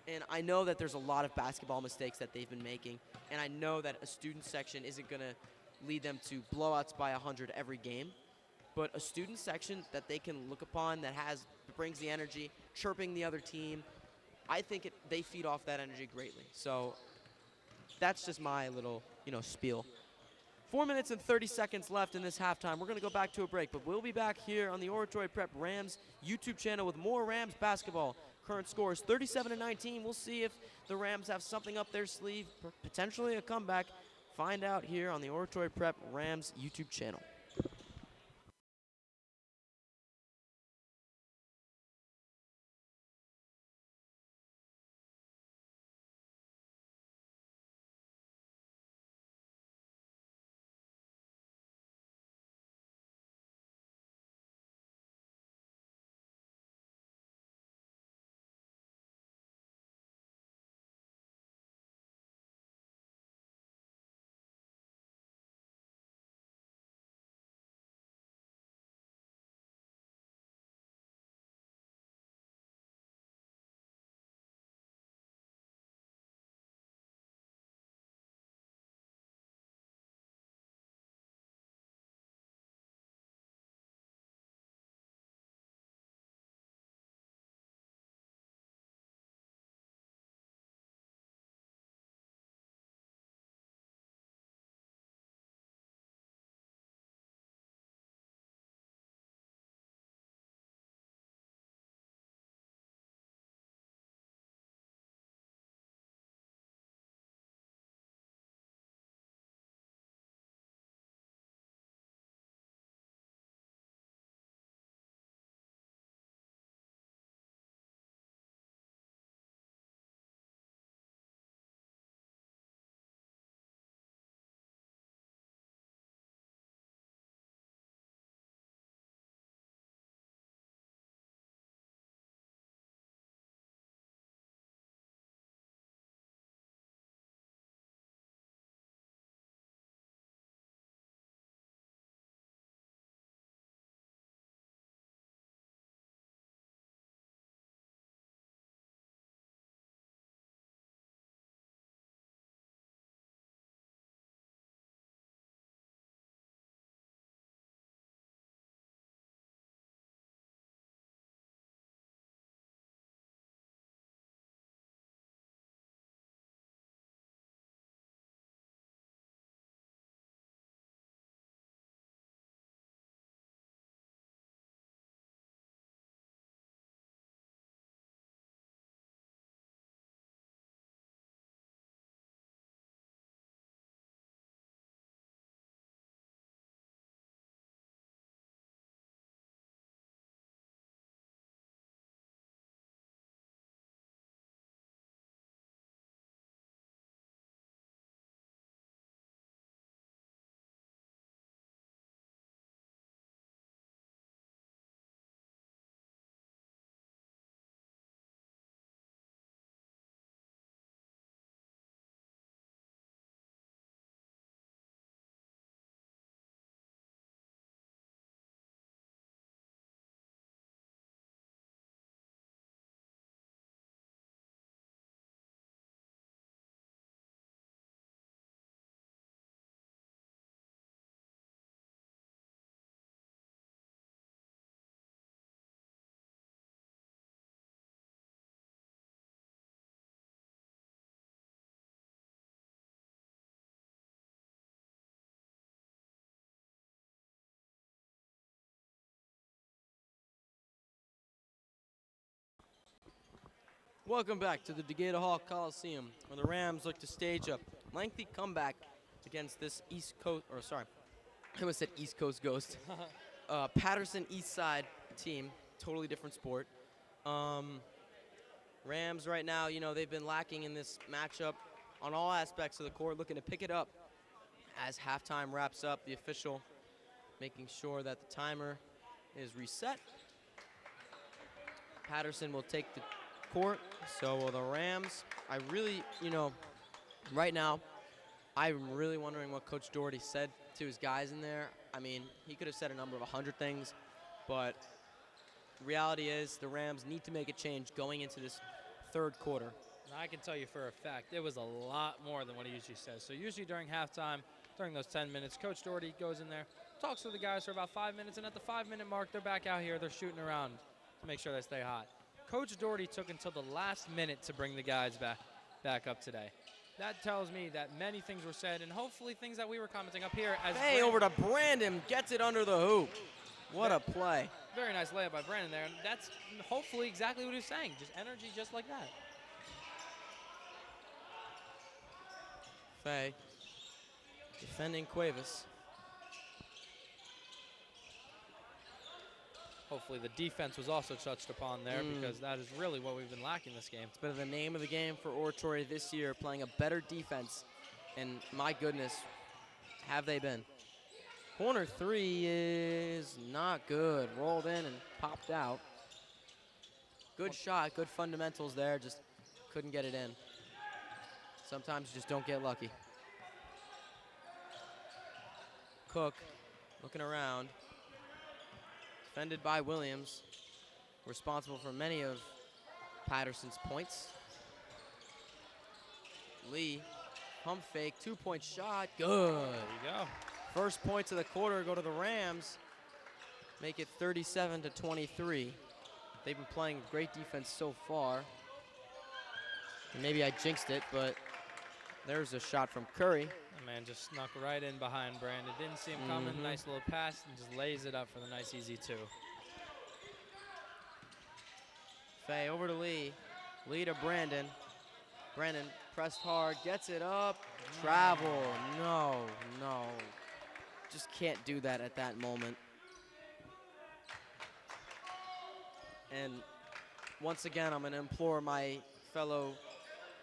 Speaker 1: and I know that there's a lot of basketball mistakes that they've been making, and I know that a student section isn't going to lead them to blowouts by 100 every game, but a student section that they can look upon that brings the energy, chirping the other team, I think they feed off that energy greatly. So that's just my little, spiel. 4 minutes and 30 seconds left in this halftime. We're going to go back to a break, but we'll be back here on the Oratory Prep Rams YouTube channel with more Rams basketball. Current score is 37-19. We'll see if the Rams have something up their sleeve, potentially a comeback. Find out here on the Oratory Prep Rams YouTube channel. Welcome back to the Decatur Hall Coliseum, where the Rams look to stage a lengthy comeback against this East Coast, or sorry, I almost said East Coast Ghost, Paterson-Eastside team, totally different sport. Rams right now, you know, they've been lacking in this matchup on all aspects of the court, looking to pick it up as halftime wraps up. The official making sure that the timer is reset. Paterson will take the court, so will the Rams. I really, you know, right now, I'm really wondering what Coach Doherty said to his guys in there. I mean, he could have said a number of 100 things, but the reality is the Rams need to make a change going into this third quarter.
Speaker 2: I can tell you for a fact, it was a lot more than what he usually says. So usually during halftime, during those 10 minutes, Coach Doherty goes in there, talks to the guys for about 5 minutes, and at the 5-minute mark, they're back out here. They're shooting around to make sure they stay hot. Coach Doherty took until the last minute to bring the guys back up today. That tells me that many things were said, and hopefully things that we were commenting up here. As
Speaker 1: Hey, over to Brandon, gets it under the hoop. What a play.
Speaker 2: Very nice layup by Brandon there, and that's hopefully exactly what he was saying. Just energy just like that.
Speaker 1: Faye defending Cuevas.
Speaker 2: Hopefully the defense was also touched upon there because that is really what we've been lacking this game.
Speaker 1: It's been the name of the game for Oratory this year, playing a better defense. And my goodness, have they been. Corner three is not good. Rolled in and popped out. Good shot, good fundamentals there, just couldn't get it in. Sometimes you just don't get lucky. Cook looking around. Defended by Williams, responsible for many of Paterson's points. Lee, pump fake, 2-point shot, good.
Speaker 2: There you go.
Speaker 1: First points of the quarter go to the Rams, make it 37-23. They've been playing great defense so far. And maybe I jinxed it, but there's a shot from Curry.
Speaker 2: That man just snuck right in behind Brandon. Didn't see him coming. Nice little pass and just lays it up for the nice easy two.
Speaker 1: Faye over to Lee. Lee to Brandon. Brandon pressed hard, gets it up. Travel. No. Just can't do that at that moment. And once again, I'm going to implore my fellow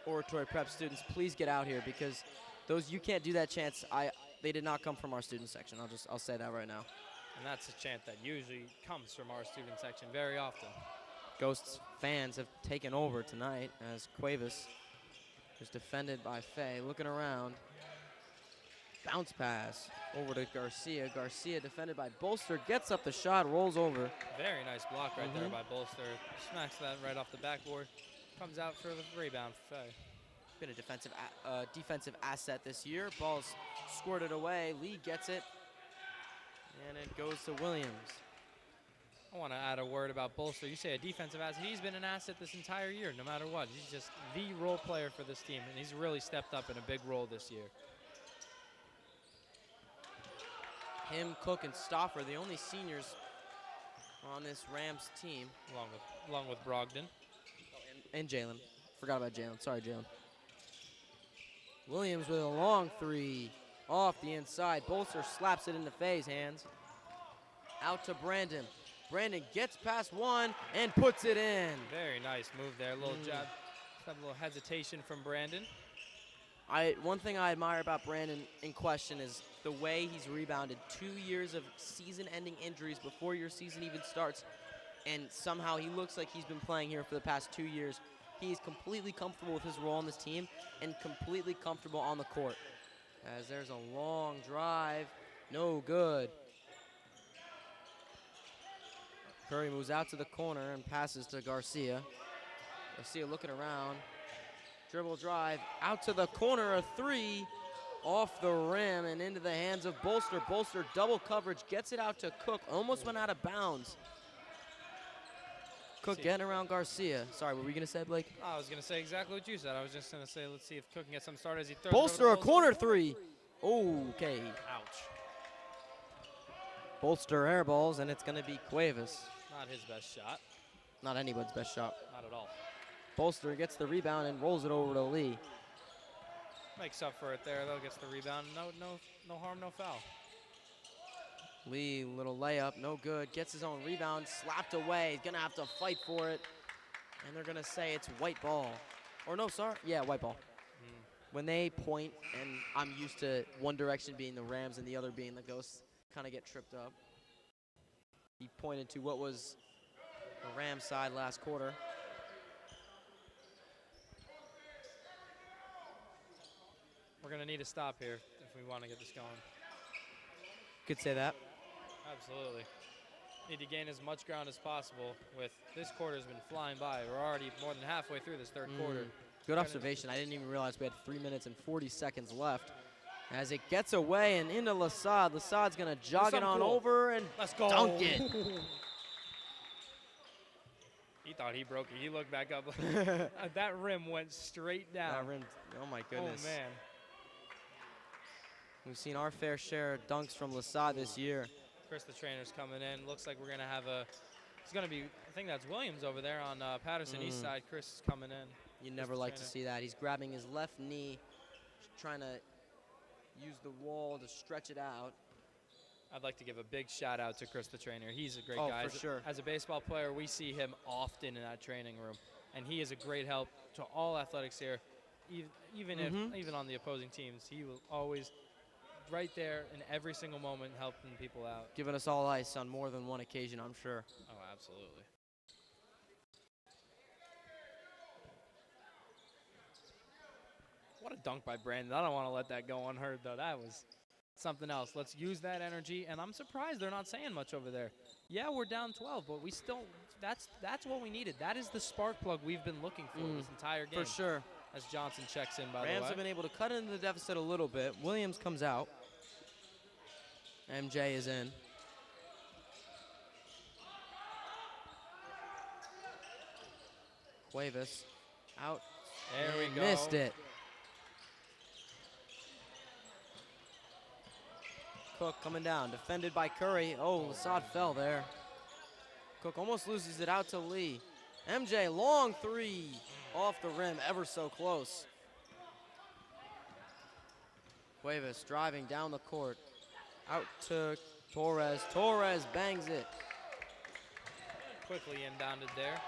Speaker 1: Oratory Prep students, please get out here, because those you can't do that chants, they did not come from our student section. I'll say that right now.
Speaker 2: And that's a chant that usually comes from our student section very often.
Speaker 1: Ghosts fans have taken over tonight as Cuevas is defended by Faye. Looking around. Bounce pass over to Garcia. Garcia defended by Bolster. Gets up the shot, rolls over.
Speaker 2: Very nice block right there by Bolster. Smacks that right off the backboard. Comes out for the rebound for Faye.
Speaker 1: Been a defensive asset this year. Ball's squirted away. Lee gets it. And it goes to Williams.
Speaker 2: I want to add a word about Bolster. You say a defensive asset. He's been an asset this entire year, no matter what. He's just the role player for this team, and he's really stepped up in a big role this year.
Speaker 1: Him, Cook, and Stoffer, the only seniors on this Rams team.
Speaker 2: Along with Brogdon.
Speaker 1: And Jalen. Forgot about Jalen. Sorry, Jalen. Williams with a long three off the inside. Bolster slaps it into Faye's hands. Out to Brandon. Brandon gets past one and puts it in.
Speaker 2: Very nice move there. A little jab. Just have a little hesitation from Brandon.
Speaker 1: One thing I admire about Brandon in question is the way he's rebounded 2 years of season-ending injuries before your season even starts. And somehow he looks like he's been playing here for the past 2 years. He's completely comfortable with his role on this team and completely comfortable on the court. As there's a long drive, no good. Curry moves out to the corner and passes to Garcia. Garcia looking around. Dribble drive, out to the corner, a three. Off the rim and into the hands of Bolster. Bolster double coverage, gets it out to Cook. Almost went out of bounds. Cook getting around Garcia. Sorry, what were you going to say, Blake?
Speaker 2: I was going to say exactly what you said. I was just going to say, let's see if Cook can get some start as he throws.
Speaker 1: Bolster, a corner three. Okay.
Speaker 2: Ouch.
Speaker 1: Bolster airballs, and it's going to be Cuevas.
Speaker 2: Not his best shot.
Speaker 1: Not anyone's best shot.
Speaker 2: Not at all.
Speaker 1: Bolster gets the rebound and rolls it over to Lee.
Speaker 2: Makes up for it there, though. Gets the rebound. No harm, no foul.
Speaker 1: Lee, little layup, no good. Gets his own rebound, slapped away. He's gonna have to fight for it. And they're gonna say it's white ball. Or no, sorry, yeah, white ball. When they point, and I'm used to one direction being the Rams and the other being the Ghosts, kind of get tripped up. He pointed to what was the Rams side last quarter.
Speaker 2: We're going to need a stop here if we want to get this going.
Speaker 1: Could say that.
Speaker 2: Absolutely. Need to gain as much ground as possible. With this quarter's been flying by. We're already more than halfway through this third quarter.
Speaker 1: Good observation. I didn't even realize we had 3 minutes and 40 seconds left. As it gets away and into Lasad. Lasad's going to jog it on over and
Speaker 2: let's go.
Speaker 1: Dunk it.
Speaker 2: He thought he broke it. He looked back up. That rim went straight down.
Speaker 1: That rim, oh my goodness.
Speaker 2: Oh, man.
Speaker 1: We've seen our fair share of dunks from Lasad this year.
Speaker 2: Chris, the trainer's coming in. Looks like we're going to have it's going to be, I think that's Williams over there on Paterson-Eastside. Chris is coming in.
Speaker 1: You never like to see that. He's grabbing his left knee, trying to use the wall to stretch it out.
Speaker 2: I'd like to give a big shout out to Chris, the trainer. He's a great guy.
Speaker 1: For sure.
Speaker 2: As a baseball player, we see him often in that training room, and he is a great help to all athletics here. Even on the opposing teams, he will always right there in every single moment helping people out.
Speaker 1: Giving us all ice on more than one occasion, I'm sure.
Speaker 2: Oh, absolutely. What a dunk by Brandon. I don't want to let that go unheard, though. That was something else. Let's use that energy, and I'm surprised they're not saying much over there. Yeah, we're down 12, but we still, that's what we needed. That is the spark plug we've been looking for this entire game.
Speaker 1: For sure.
Speaker 2: As Johnson checks in, by the way.
Speaker 1: Rams have been able to cut into the deficit a little bit. Williams comes out. MJ is in. Cuevas out.
Speaker 2: There we go.
Speaker 1: Missed it. Cook coming down, defended by Curry. Oh, Lasad fell there. Cook almost loses it out to Lee. MJ, long three. Off the rim, ever so close. Cuevas driving down the court. Out to Torres. Torres bangs it.
Speaker 2: Quickly inbounded there.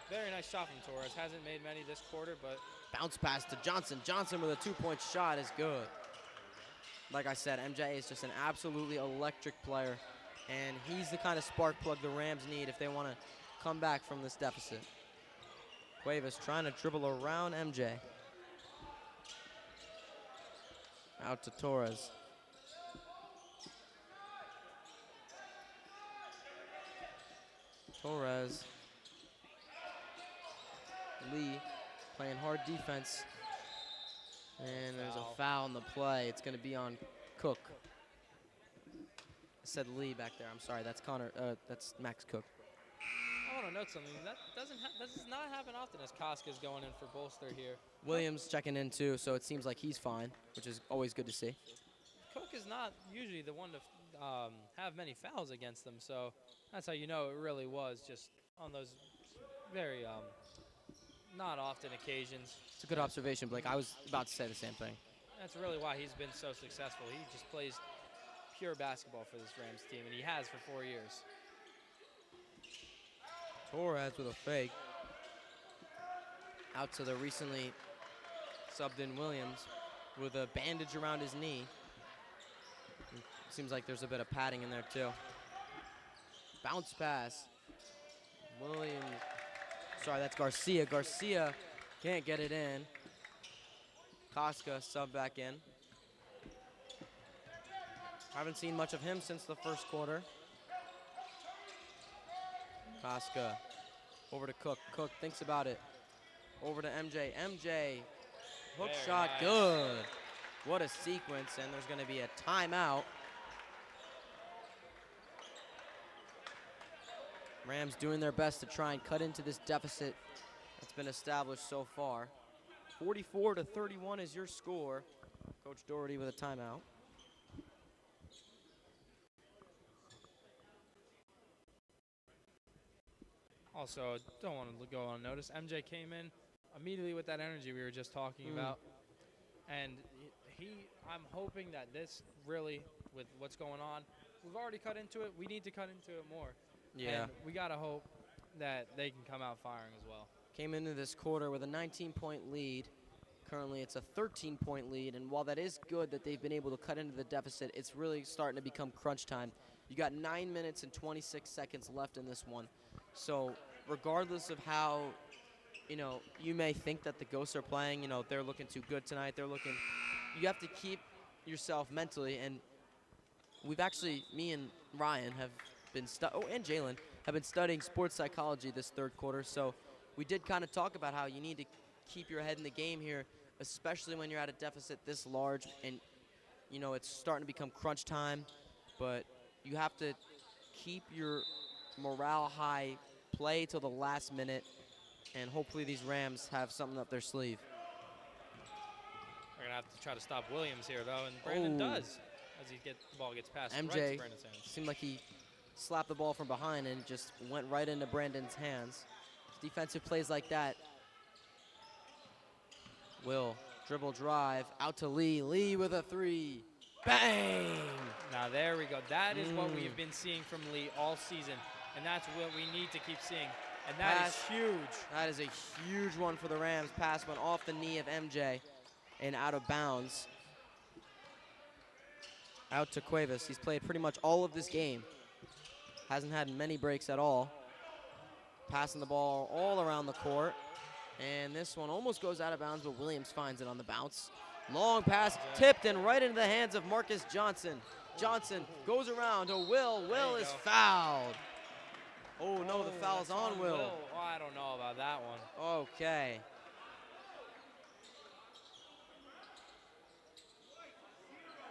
Speaker 2: Very nice shot from Torres. Hasn't made many this quarter, but...
Speaker 1: Bounce pass to Johnson. Johnson with a two-point shot is good. Like I said, MJ is just an absolutely electric player, and he's the kind of spark plug the Rams need if they want to come back from this deficit. Cuevas trying to dribble around MJ. Out to Torres. Torres. Lee playing hard defense. And there's a foul in the play. It's going to be on Cook. I said Lee back there. I'm sorry. That's Connor. That's Max Cook.
Speaker 2: I want to note something. That does not happen often as Koska's going in for Bolster here.
Speaker 1: Williams checking in too, so it seems like he's fine, which is always good to see.
Speaker 2: Cook is not usually the one to have many fouls against them, so that's how you know it really was just on those very not often occasions.
Speaker 1: It's a good observation, Blake. I was about to say the same thing.
Speaker 2: That's really why he's been so successful. He just plays pure basketball for this Rams team, and he has for 4 years.
Speaker 1: Torres with a fake. Out to the recently subbed in Williams with a bandage around his knee. Seems like there's a bit of padding in there too. Bounce pass. Williams. Sorry, that's Garcia. Garcia can't get it in. Koska sub back in. Haven't seen much of him since the first quarter. Koska over to Cook. Cook thinks about it. Over to MJ. MJ, hook
Speaker 2: Very
Speaker 1: shot,
Speaker 2: nice.
Speaker 1: good. What a sequence, and there's going to be a timeout. Rams doing their best to try and cut into this deficit that's been established so far. 44-31 is your score. Coach Doherty with a timeout.
Speaker 2: Also, don't want to go unnoticed. MJ came in immediately with that energy we were just talking about. And I'm hoping that this really, with what's going on, we've already cut into it. We need to cut into it more.
Speaker 1: Yeah.
Speaker 2: And we got to hope that they can come out firing as well.
Speaker 1: Came into this quarter with a 19-point lead. Currently, it's a 13-point lead. And while that is good that they've been able to cut into the deficit, it's really starting to become crunch time. You got 9 minutes and 26 seconds left in this one. So regardless of how, you may think that the Ghosts are playing, they're looking too good tonight. You have to keep yourself mentally. And we've actually, me and Ryan have been, and Jalen, have been studying sports psychology this third quarter. So we did kind of talk about how you need to keep your head in the game here, especially when you're at a deficit this large and, it's starting to become crunch time. But you have to keep your morale high, play till the last minute, and hopefully these Rams have something up their sleeve.
Speaker 2: We're going to have to try to stop Williams here, though, and Brandon does as the ball gets passed right to Brandon's hands.
Speaker 1: Seemed like he slapped the ball from behind and just went right into Brandon's hands. Defensive plays like that. Will, dribble drive, out to Lee. Lee with a three. Bang!
Speaker 2: Now there we go. That is what we've been seeing from Lee all season, and that's what we need to keep seeing. And that is huge.
Speaker 1: That is a huge one for the Rams. Pass went off the knee of MJ and out of bounds. Out to Cuevas. He's played pretty much all of this game. Hasn't had many breaks at all. Passing the ball all around the court. And this one almost goes out of bounds, but Williams finds it on the bounce. Long pass tipped and right into the hands of Marcus Johnson. Johnson goes around to Will. Will is fouled. Oh, no, the foul's on Will.
Speaker 2: Oh, I don't know about that one.
Speaker 1: Okay.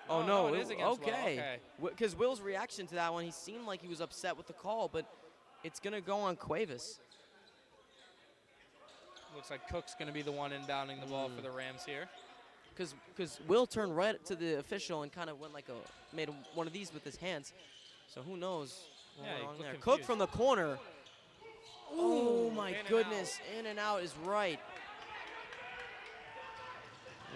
Speaker 1: Oh, no,
Speaker 2: it is against Will.
Speaker 1: Okay. Because Will's reaction to that one, he seemed like he was upset with the call, but it's going to go on Cuevas.
Speaker 2: Looks like Cook's going to be the one inbounding the ball for the Rams here.
Speaker 1: Because Will turned right to the official and kind of went made one of these with his hands. So who knows what went wrong there. Cook from the corner. Oh, my goodness. In and out is right.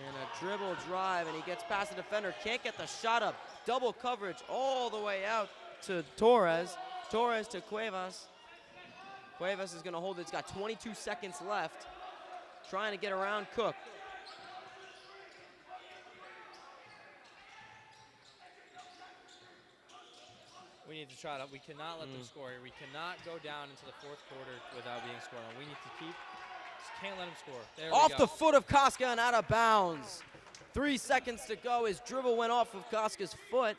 Speaker 1: And a dribble drive, and he gets past the defender. Can't get the shot up. Double coverage all the way out to Torres. Torres to Cuevas. Cuevas is going to hold it. It's got 22 seconds left. Trying to get around Cook.
Speaker 2: We need to try to, we cannot let them score here. We cannot go down into the fourth quarter without being scored on. We need to just can't let them score. There we go.
Speaker 1: Off the foot of Koska and out of bounds. 3 seconds to go. His dribble went off of Koska's foot.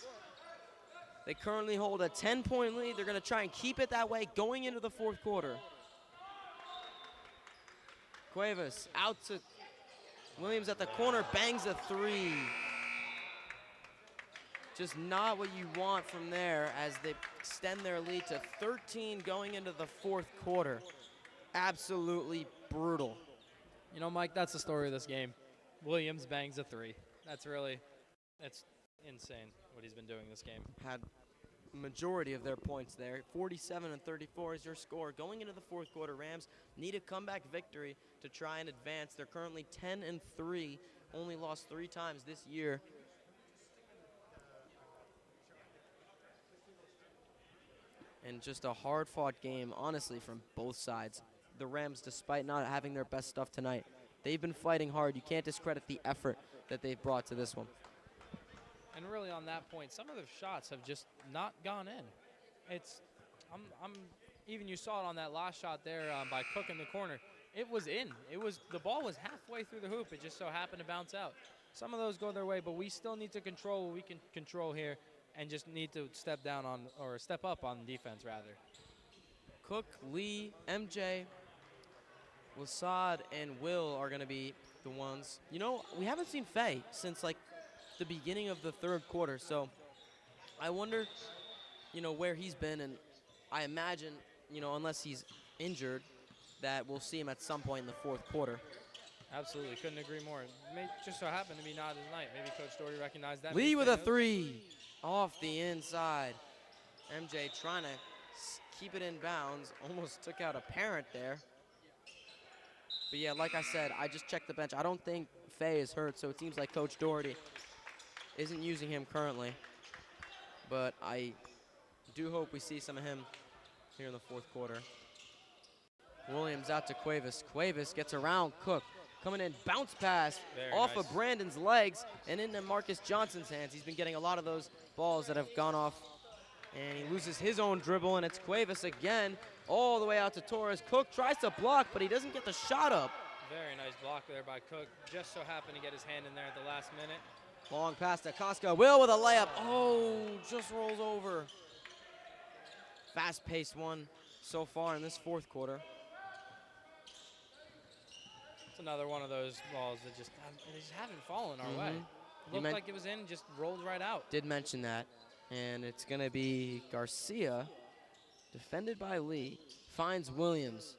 Speaker 1: They currently hold a 10-point lead. They're going to try and keep it that way going into the fourth quarter. Cuevas out to Williams at the corner, bangs a three. Just not what you want from there as they extend their lead to 13 going into the fourth quarter. Absolutely brutal.
Speaker 2: Mike, that's the story of this game. Williams bangs a three. That's insane what he's been doing this game.
Speaker 1: Had majority of their points there. 47-34 is your score. Going into the fourth quarter, Rams need a comeback victory to try and advance. They're currently 10-3, only lost 3 times this year. And just a hard-fought game, honestly, from both sides. The Rams, despite not having their best stuff tonight, they've been fighting hard. You can't discredit the effort that they've brought to this one.
Speaker 2: And really on that point, some of the shots have just not gone in. Even you saw it on that last shot there by Cook in the corner. It was in. The ball was halfway through the hoop. It just so happened to bounce out. Some of those go their way, but we still need to control what we can control here and just need to step up on defense rather.
Speaker 1: Cook, Lee, MJ, Wasad, and Will are going to be the ones. We haven't seen Faye since the beginning of the third quarter, so I wonder, where he's been, and I imagine, unless he's injured, that we'll see him at some point in the fourth quarter.
Speaker 2: Absolutely, couldn't agree more. It may just so happen to be not tonight. Maybe Coach Doherty recognized that.
Speaker 1: Lee with a three off the inside. MJ trying to keep it in bounds. Almost took out a parent there. But yeah, like I said, I just checked the bench. I don't think Faye is hurt, so it seems like Coach Doherty isn't using him currently. But I do hope we see some of him here in the fourth quarter. Williams out to Cuevas. Cuevas gets around Cook. Coming in, bounce pass off of Brandon's legs and into Marcus Johnson's hands. He's been getting a lot of those balls that have gone off. And he loses his own dribble, and it's Cuevas again, all the way out to Torres. Cook tries to block, but he doesn't get the shot up.
Speaker 2: Very nice block there by Cook. Just so happened to get his hand in there at the last minute.
Speaker 1: Long pass to Koska. Will with a layup. Oh, just rolls over. Fast-paced one so far in this fourth quarter.
Speaker 2: It's another one of those balls that just haven't fallen our way. Looked like it was in, just rolled right out.
Speaker 1: Did mention that. And it's going to be Garcia, defended by Lee, finds Williams.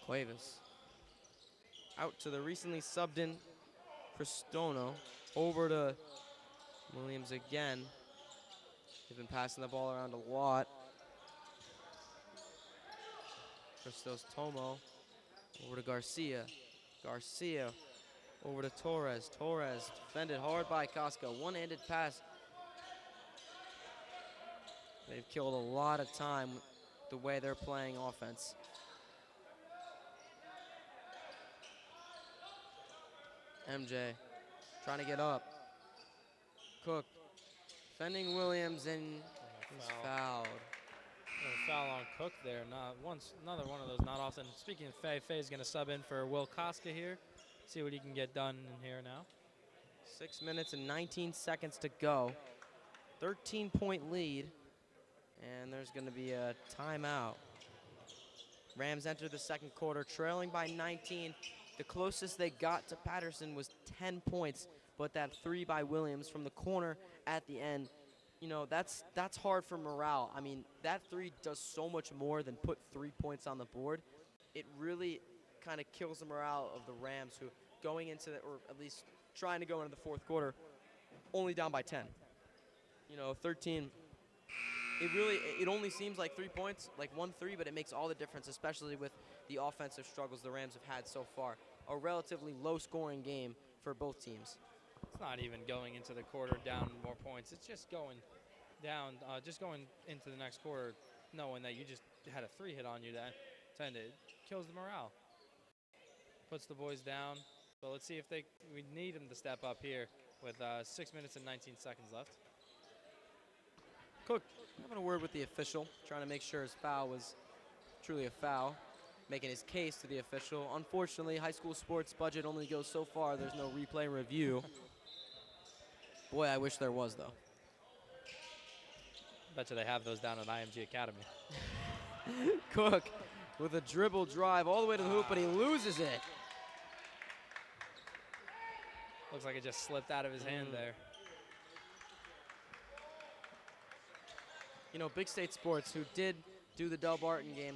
Speaker 1: Cuevas out to the recently subbed in Cristono, over to Williams again. They've been passing the ball around a lot. Christos Tomo over to Garcia. Garcia over to Torres. Torres defended hard by Koska. One-handed pass. They've killed a lot of time with the way they're playing offense. MJ trying to get up. Cook defending Williams, and he's fouled.
Speaker 2: A foul on Cook there. Another one of those not often. Speaking of Faye, Faye's going to sub in for Will Koska here. See what he can get done in here now.
Speaker 1: 6 minutes and 19 seconds to go. 13-point lead, and there's going to be a timeout. Rams enter the second quarter trailing by 19. The closest they got to Patterson was 10 points, but that three by Williams from the corner at the end, you know, that's hard for morale. I mean, that three does so much more than put 3 points on the board. It really kind of kills the morale of the Rams, who going into or at least trying to go into the fourth quarter only down by 10. You know, 13. It only seems like 3 points, like 1-3, but it makes all the difference, especially with the offensive struggles the Rams have had so far. A relatively low-scoring game for both teams.
Speaker 2: It's not even going into the quarter down more points. It's just going down, just going into the next quarter, knowing that you just had a three hit on you that it kills the morale. Puts the boys down. So let's see if we need them to step up here with 6 minutes and 19 seconds left.
Speaker 1: Cook having a word with the official, trying to make sure his foul was truly a foul, making his case to the official. Unfortunately, high school sports budget only goes so far. There's no replay review. Boy, I wish there was, though.
Speaker 2: Bet you they have those down at IMG Academy.
Speaker 1: Cook with a dribble drive all the way to the hoop, but he loses it.
Speaker 2: Looks like it just slipped out of his hand there.
Speaker 1: You know, Big State Sports, who did do the Del Barton game,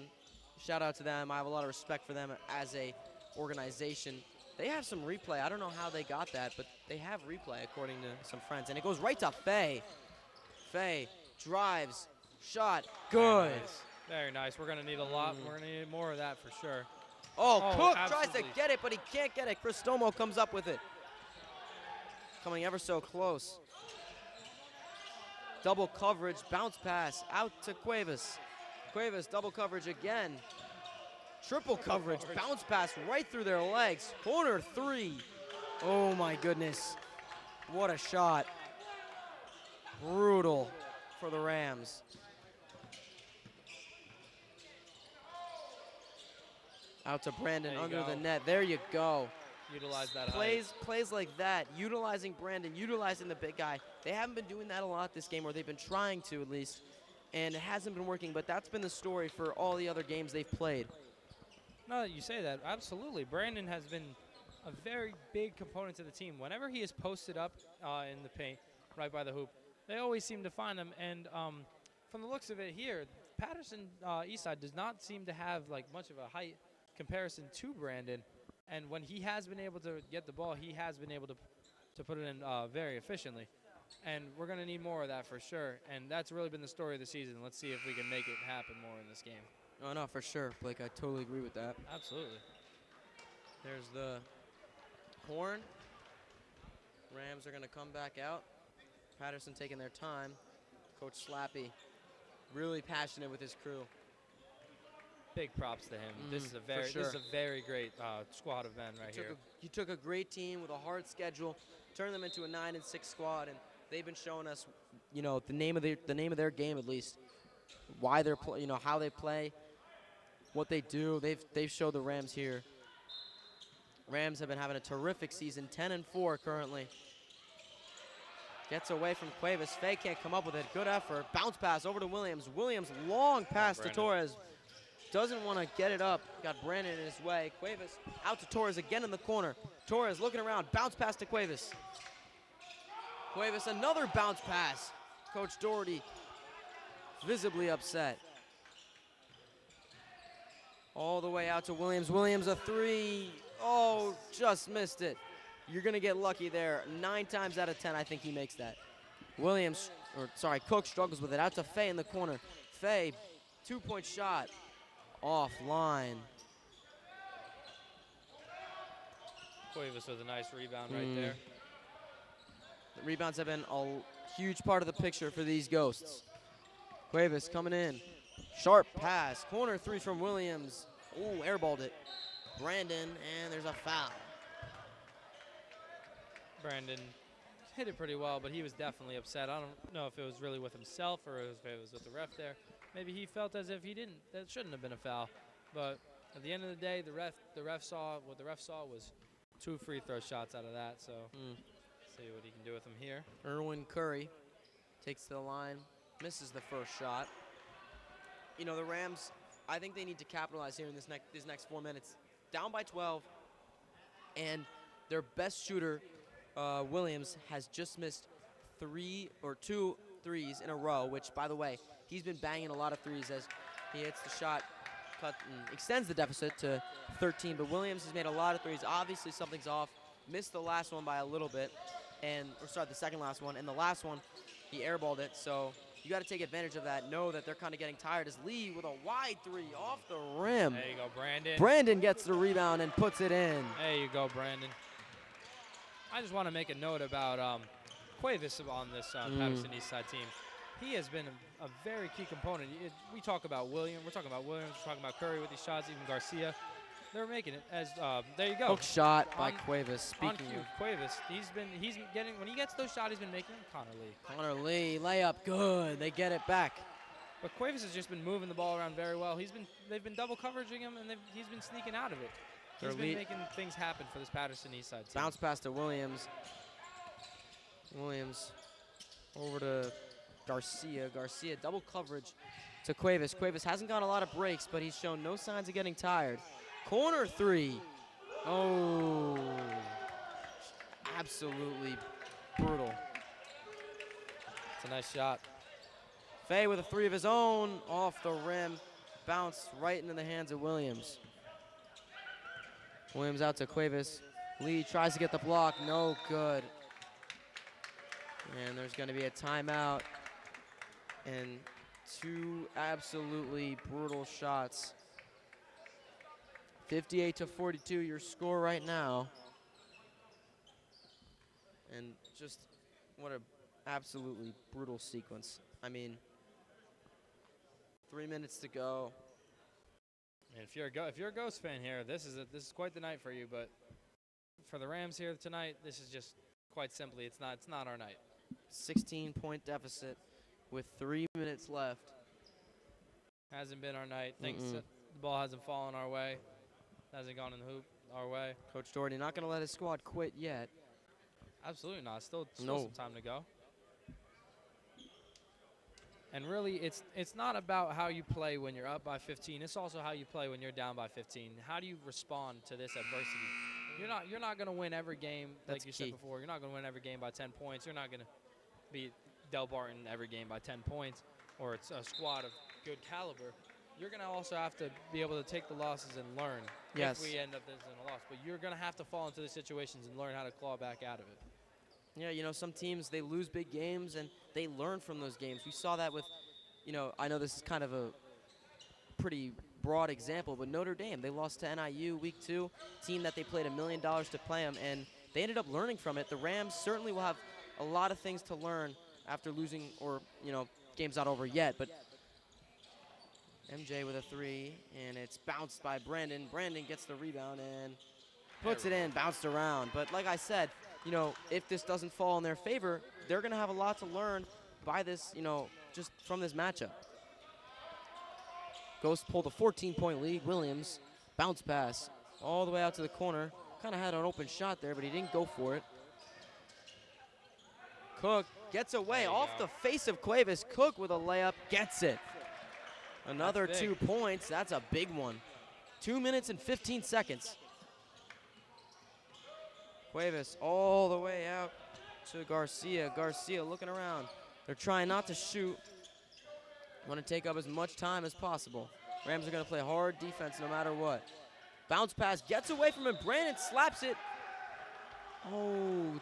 Speaker 1: shout out to them. I have a lot of respect for them as a organization. They have some replay. I don't know how they got that, but they have replay according to some friends. And it goes right to Faye. Faye drives, shot, good.
Speaker 2: Very nice. We're going to need a lot. We're going to need more of that for sure.
Speaker 1: Oh, Cook tries to get it, but he can't get it. Cristomo comes up with it. Coming ever so close. Double coverage, bounce pass out to Cuevas. Cuevas, double coverage again. Triple coverage, bounce pass right through their legs. Corner three. Oh my goodness. What a shot. Brutal for the Rams. Out to Brandon under the net. There you go.
Speaker 2: Utilize that
Speaker 1: plays like that, utilizing Brandon, utilizing the big guy. They haven't been doing that a lot this game, or they've been trying to at least, and it hasn't been working, but that's been the story for all the other games they've played.
Speaker 2: Now that you say that, absolutely. Brandon has been a very big component to the team. Whenever he is posted up in the paint, right by the hoop, they always seem to find him, and from the looks of it here, Paterson-Eastside does not seem to have like much of a height comparison to Brandon. And when he has been able to get the ball, he has been able to put it in very efficiently. And we're going to need more of that for sure. And that's really been the story of the season. Let's see if we can make it happen more in this game.
Speaker 1: Oh, no, for sure, Blake. I totally agree with that.
Speaker 2: Absolutely.
Speaker 1: There's the horn. Rams are going to come back out. Patterson taking their time. Coach Slappy really passionate with his crew.
Speaker 2: Big props to him. This is a very great squad of men right here.
Speaker 1: He took a great team with a hard schedule, turned them into a 9-6 squad, and they've been showing us, you know, the name of their game at least, why they're how they play, what they do. They've showed the Rams here. Rams have been having a terrific season, 10-4 currently. Gets away from Cuevas. Faye can't come up with it. Good effort. Bounce pass over to Williams. Williams, long pass to Torres. Doesn't want to get it up. Got Brandon in his way. Cuevas out to Torres again in the corner. Torres looking around. Bounce pass to Cuevas. Cuevas, another bounce pass. Coach Doherty visibly upset. All the way out to Williams. Williams, a three. Oh, just missed it. You're going to get lucky there. 9 times out of 10, I think he makes that. Cook struggles with it. Out to Faye in the corner. Faye, 2-point shot. Offline.
Speaker 2: Cuevas with a nice rebound right there.
Speaker 1: The rebounds have been a huge part of the picture for these Ghosts. Cuevas coming in. Sharp pass. Corner three from Williams. Ooh, airballed it. Brandon, and there's a foul.
Speaker 2: Brandon hit it pretty well, but he was definitely upset. I don't know if it was really with himself or if it was with the ref there. Maybe he felt as if that shouldn't have been a foul. But at the end of the day, the ref saw was 2 free throw shots out of that. So see what he can do with them here.
Speaker 1: Erwin Curry takes to the line, misses the first shot. You know, the Rams, I think they need to capitalize here in these next 4 minutes. Down by 12, and their best shooter, Williams, has just missed 2 threes in a row, which, by the way, he's been banging a lot of threes as he hits the shot, extends the deficit to 13. But Williams has made a lot of threes. Obviously, something's off. Missed the last one by a little bit, the second last one. And the last one, he airballed it. So you got to take advantage of that. Know that they're kind of getting tired. As Lee with a wide three off the rim.
Speaker 2: There you go, Brandon.
Speaker 1: Brandon gets the rebound and puts it in.
Speaker 2: There you go, Brandon. I just want to make a note about Cuevas on this Paterson-Eastside team. He has been a very key component. We talk about Williams. We're talking about Curry with these shots, even Garcia. They're making it as there you go.
Speaker 1: Hook shot by Cuevas. Speaking of
Speaker 2: Cuevas, he's getting when he gets those shots, he's been making them.
Speaker 1: Connor Lee layup, good. They get it back.
Speaker 2: But Cuevas has just been moving the ball around very well. They've been double coveraging him, and he's been sneaking out of it. He's been making things happen for this Paterson-Eastside team.
Speaker 1: Bounce pass to Williams. Williams over to Garcia. Garcia double coverage to Cuevas. Cuevas hasn't got a lot of breaks, but he's shown no signs of getting tired. Corner three. Oh, absolutely brutal.
Speaker 2: It's a nice shot.
Speaker 1: Faye with a three of his own off the rim. Bounced right into the hands of Williams. Williams out to Cuevas. Lee tries to get the block. No good. And there's going to be a timeout. And 2 absolutely brutal shots. 58-42, your score right now. And just what a absolutely brutal sequence. I mean, 3 minutes to go.
Speaker 2: And if you're a Ghost fan here, this is quite the night for you. But for the Rams here tonight, this is just quite simply it's not our night.
Speaker 1: 16-point deficit with 3 minutes left.
Speaker 2: Hasn't been our night. The ball hasn't fallen our way. Hasn't gone in the hoop our way.
Speaker 1: Coach Doherty not going to let his squad quit yet.
Speaker 2: Absolutely not. Still some time to go. And really, it's not about how you play when you're up by 15. It's also how you play when you're down by 15. How do you respond to this adversity? You're not going to win every game, like you said before. You're not going to win every game by 10 points. You're not going to beat Del Barton every game by 10 points, or it's a squad of good caliber. You're going to also have to be able to take the losses and learn if we end up as in a loss. But you're going to have to fall into the situations and learn how to claw back out of it.
Speaker 1: Yeah, you know, some teams, they lose big games and they learn from those games. We saw that with, you know, I know this is kind of a pretty broad example, but Notre Dame, they lost to NIU week 2, team that they played $1 million to play them, and they ended up learning from it. The Rams certainly will have a lot of things to learn after losing, or, you know, game's not over yet, but MJ with a 3, and it's bounced by Brandon. Brandon gets the rebound and puts it in, bounced around. But like I said, you know, if this doesn't fall in their favor, they're going to have a lot to learn by this, you know, just from this matchup. Ghost pulled a 14-point lead. Williams, bounce pass all the way out to the corner. Kind of had an open shot there, but he didn't go for it. Cook gets away off the face of Cuevas. Cook with a layup, gets it. Another 2 points. That's a big one. 2 minutes and 15 seconds. Cuevas all the way out to Garcia. Garcia looking around. They're trying not to shoot. Want to take up as much time as possible. Rams are going to play hard defense no matter what. Bounce pass gets away from him. Brandon slaps it. Oh,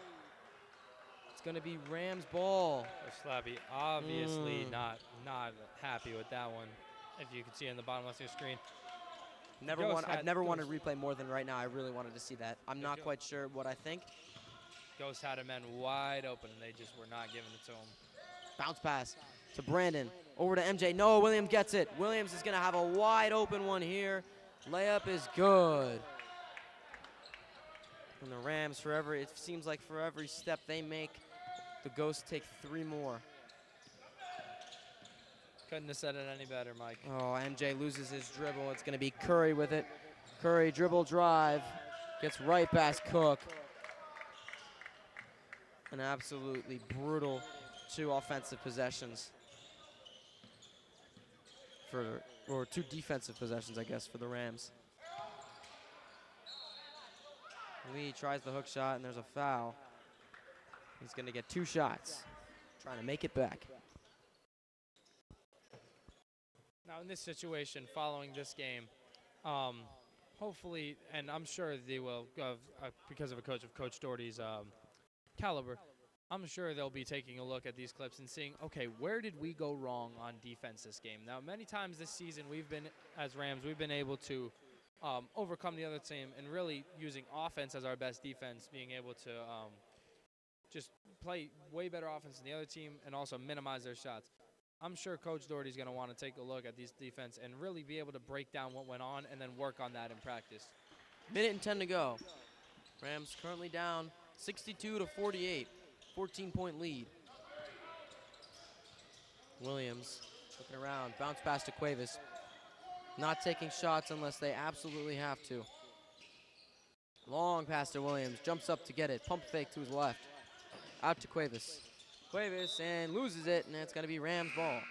Speaker 1: it's going to be Rams ball.
Speaker 2: Slappy obviously not happy with that one. If you can see in the bottom left of your screen.
Speaker 1: I've never wanted to replay more than right now. I really wanted to see that. I'm not quite sure what I think.
Speaker 2: Ghost had a man wide open, and they just were not giving it to him.
Speaker 1: Bounce pass to Brandon. Over to MJ. No, Williams gets it. Williams is going to have a wide open one here. Layup is good. And the Rams, it seems like for every step they make, the Ghosts take 3 more.
Speaker 2: Couldn't have said it any better, Mike.
Speaker 1: Oh, MJ loses his dribble. It's going to be Curry with it. Curry dribble drive. Gets right past Cook. An absolutely brutal 2 offensive possessions. Or 2 defensive possessions, I guess, for the Rams. Lee tries the hook shot, and there's a foul. He's going to get 2 shots. Trying to make it back.
Speaker 2: Now, in this situation, following this game, hopefully, and I'm sure they will, because of Coach Doherty's caliber, I'm sure they'll be taking a look at these clips and seeing, okay, where did we go wrong on defense this game? Now, many times this season, as Rams, we've been able to overcome the other team and really using offense as our best defense, being able to just play way better offense than the other team and also minimize their shots. I'm sure Coach Doherty's going to want to take a look at these defense and really be able to break down what went on and then work on that in practice.
Speaker 1: 1:10 to go. Rams currently down 62-48, 14-point lead. Williams looking around, bounce pass to Cuevas. Not taking shots unless they absolutely have to. Long pass to Williams, jumps up to get it, pump fake to his left. Out to Cuevas. Cuevas and loses it, and it's going to be Rams ball.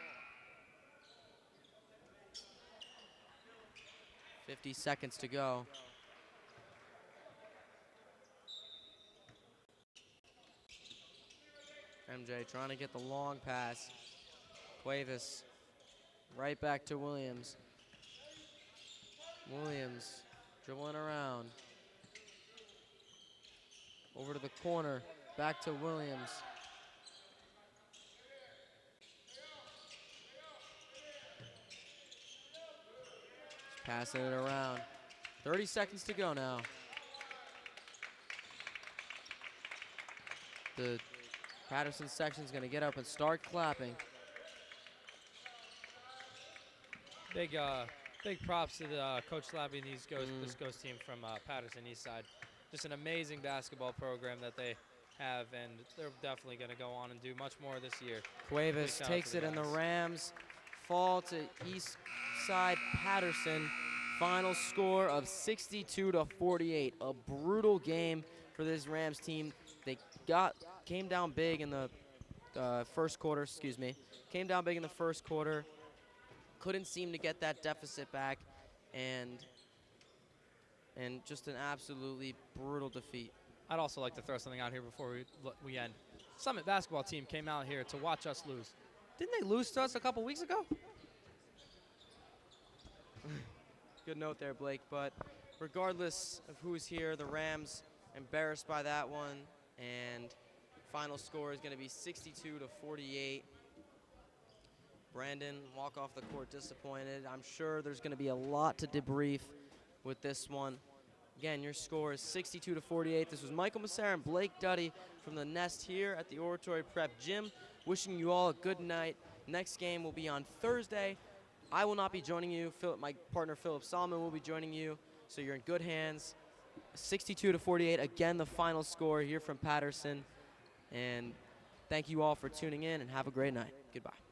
Speaker 1: 50 seconds to go. MJ trying to get the long pass. Cuevas right back to Williams. Williams dribbling around. Over to the corner, back to Williams. Passing it around. 30 seconds to go now. The Patterson section is going to get up and start clapping.
Speaker 2: Big props to the Coach Slappy and this Ghost team from Paterson-Eastside. Just an amazing basketball program that they have, and they're definitely going to go on and do much more this year.
Speaker 1: Cuevas takes it, and the Rams fall to Eastside Paterson. Final score of 62-48. A brutal game for this Rams team. They came down big in the first quarter. Came down big in the first quarter. Couldn't seem to get that deficit back, and just an absolutely brutal defeat.
Speaker 2: I'd also like to throw something out here before we end. Summit basketball team came out here to watch us lose. Didn't they lose to us a couple weeks ago?
Speaker 1: Good note there, Blake. But regardless of who's here, the Rams embarrassed by that one, and Final score is going to be 62 to 48. Brandon, walk off the court disappointed. I'm sure there's going to be a lot to debrief with this one. Again, your score is 62 to 48. This was Michael Massera and Blake Duddy from the Nest here at the Oratory Prep Gym. Wishing you all a good night. Next game will be on Thursday. I will not be joining you. My partner Philip Solomon will be joining you. So you're in good hands. 62 to 48. Again, the final score here from Paterson. And thank you all for tuning in, and have a great night. Goodbye.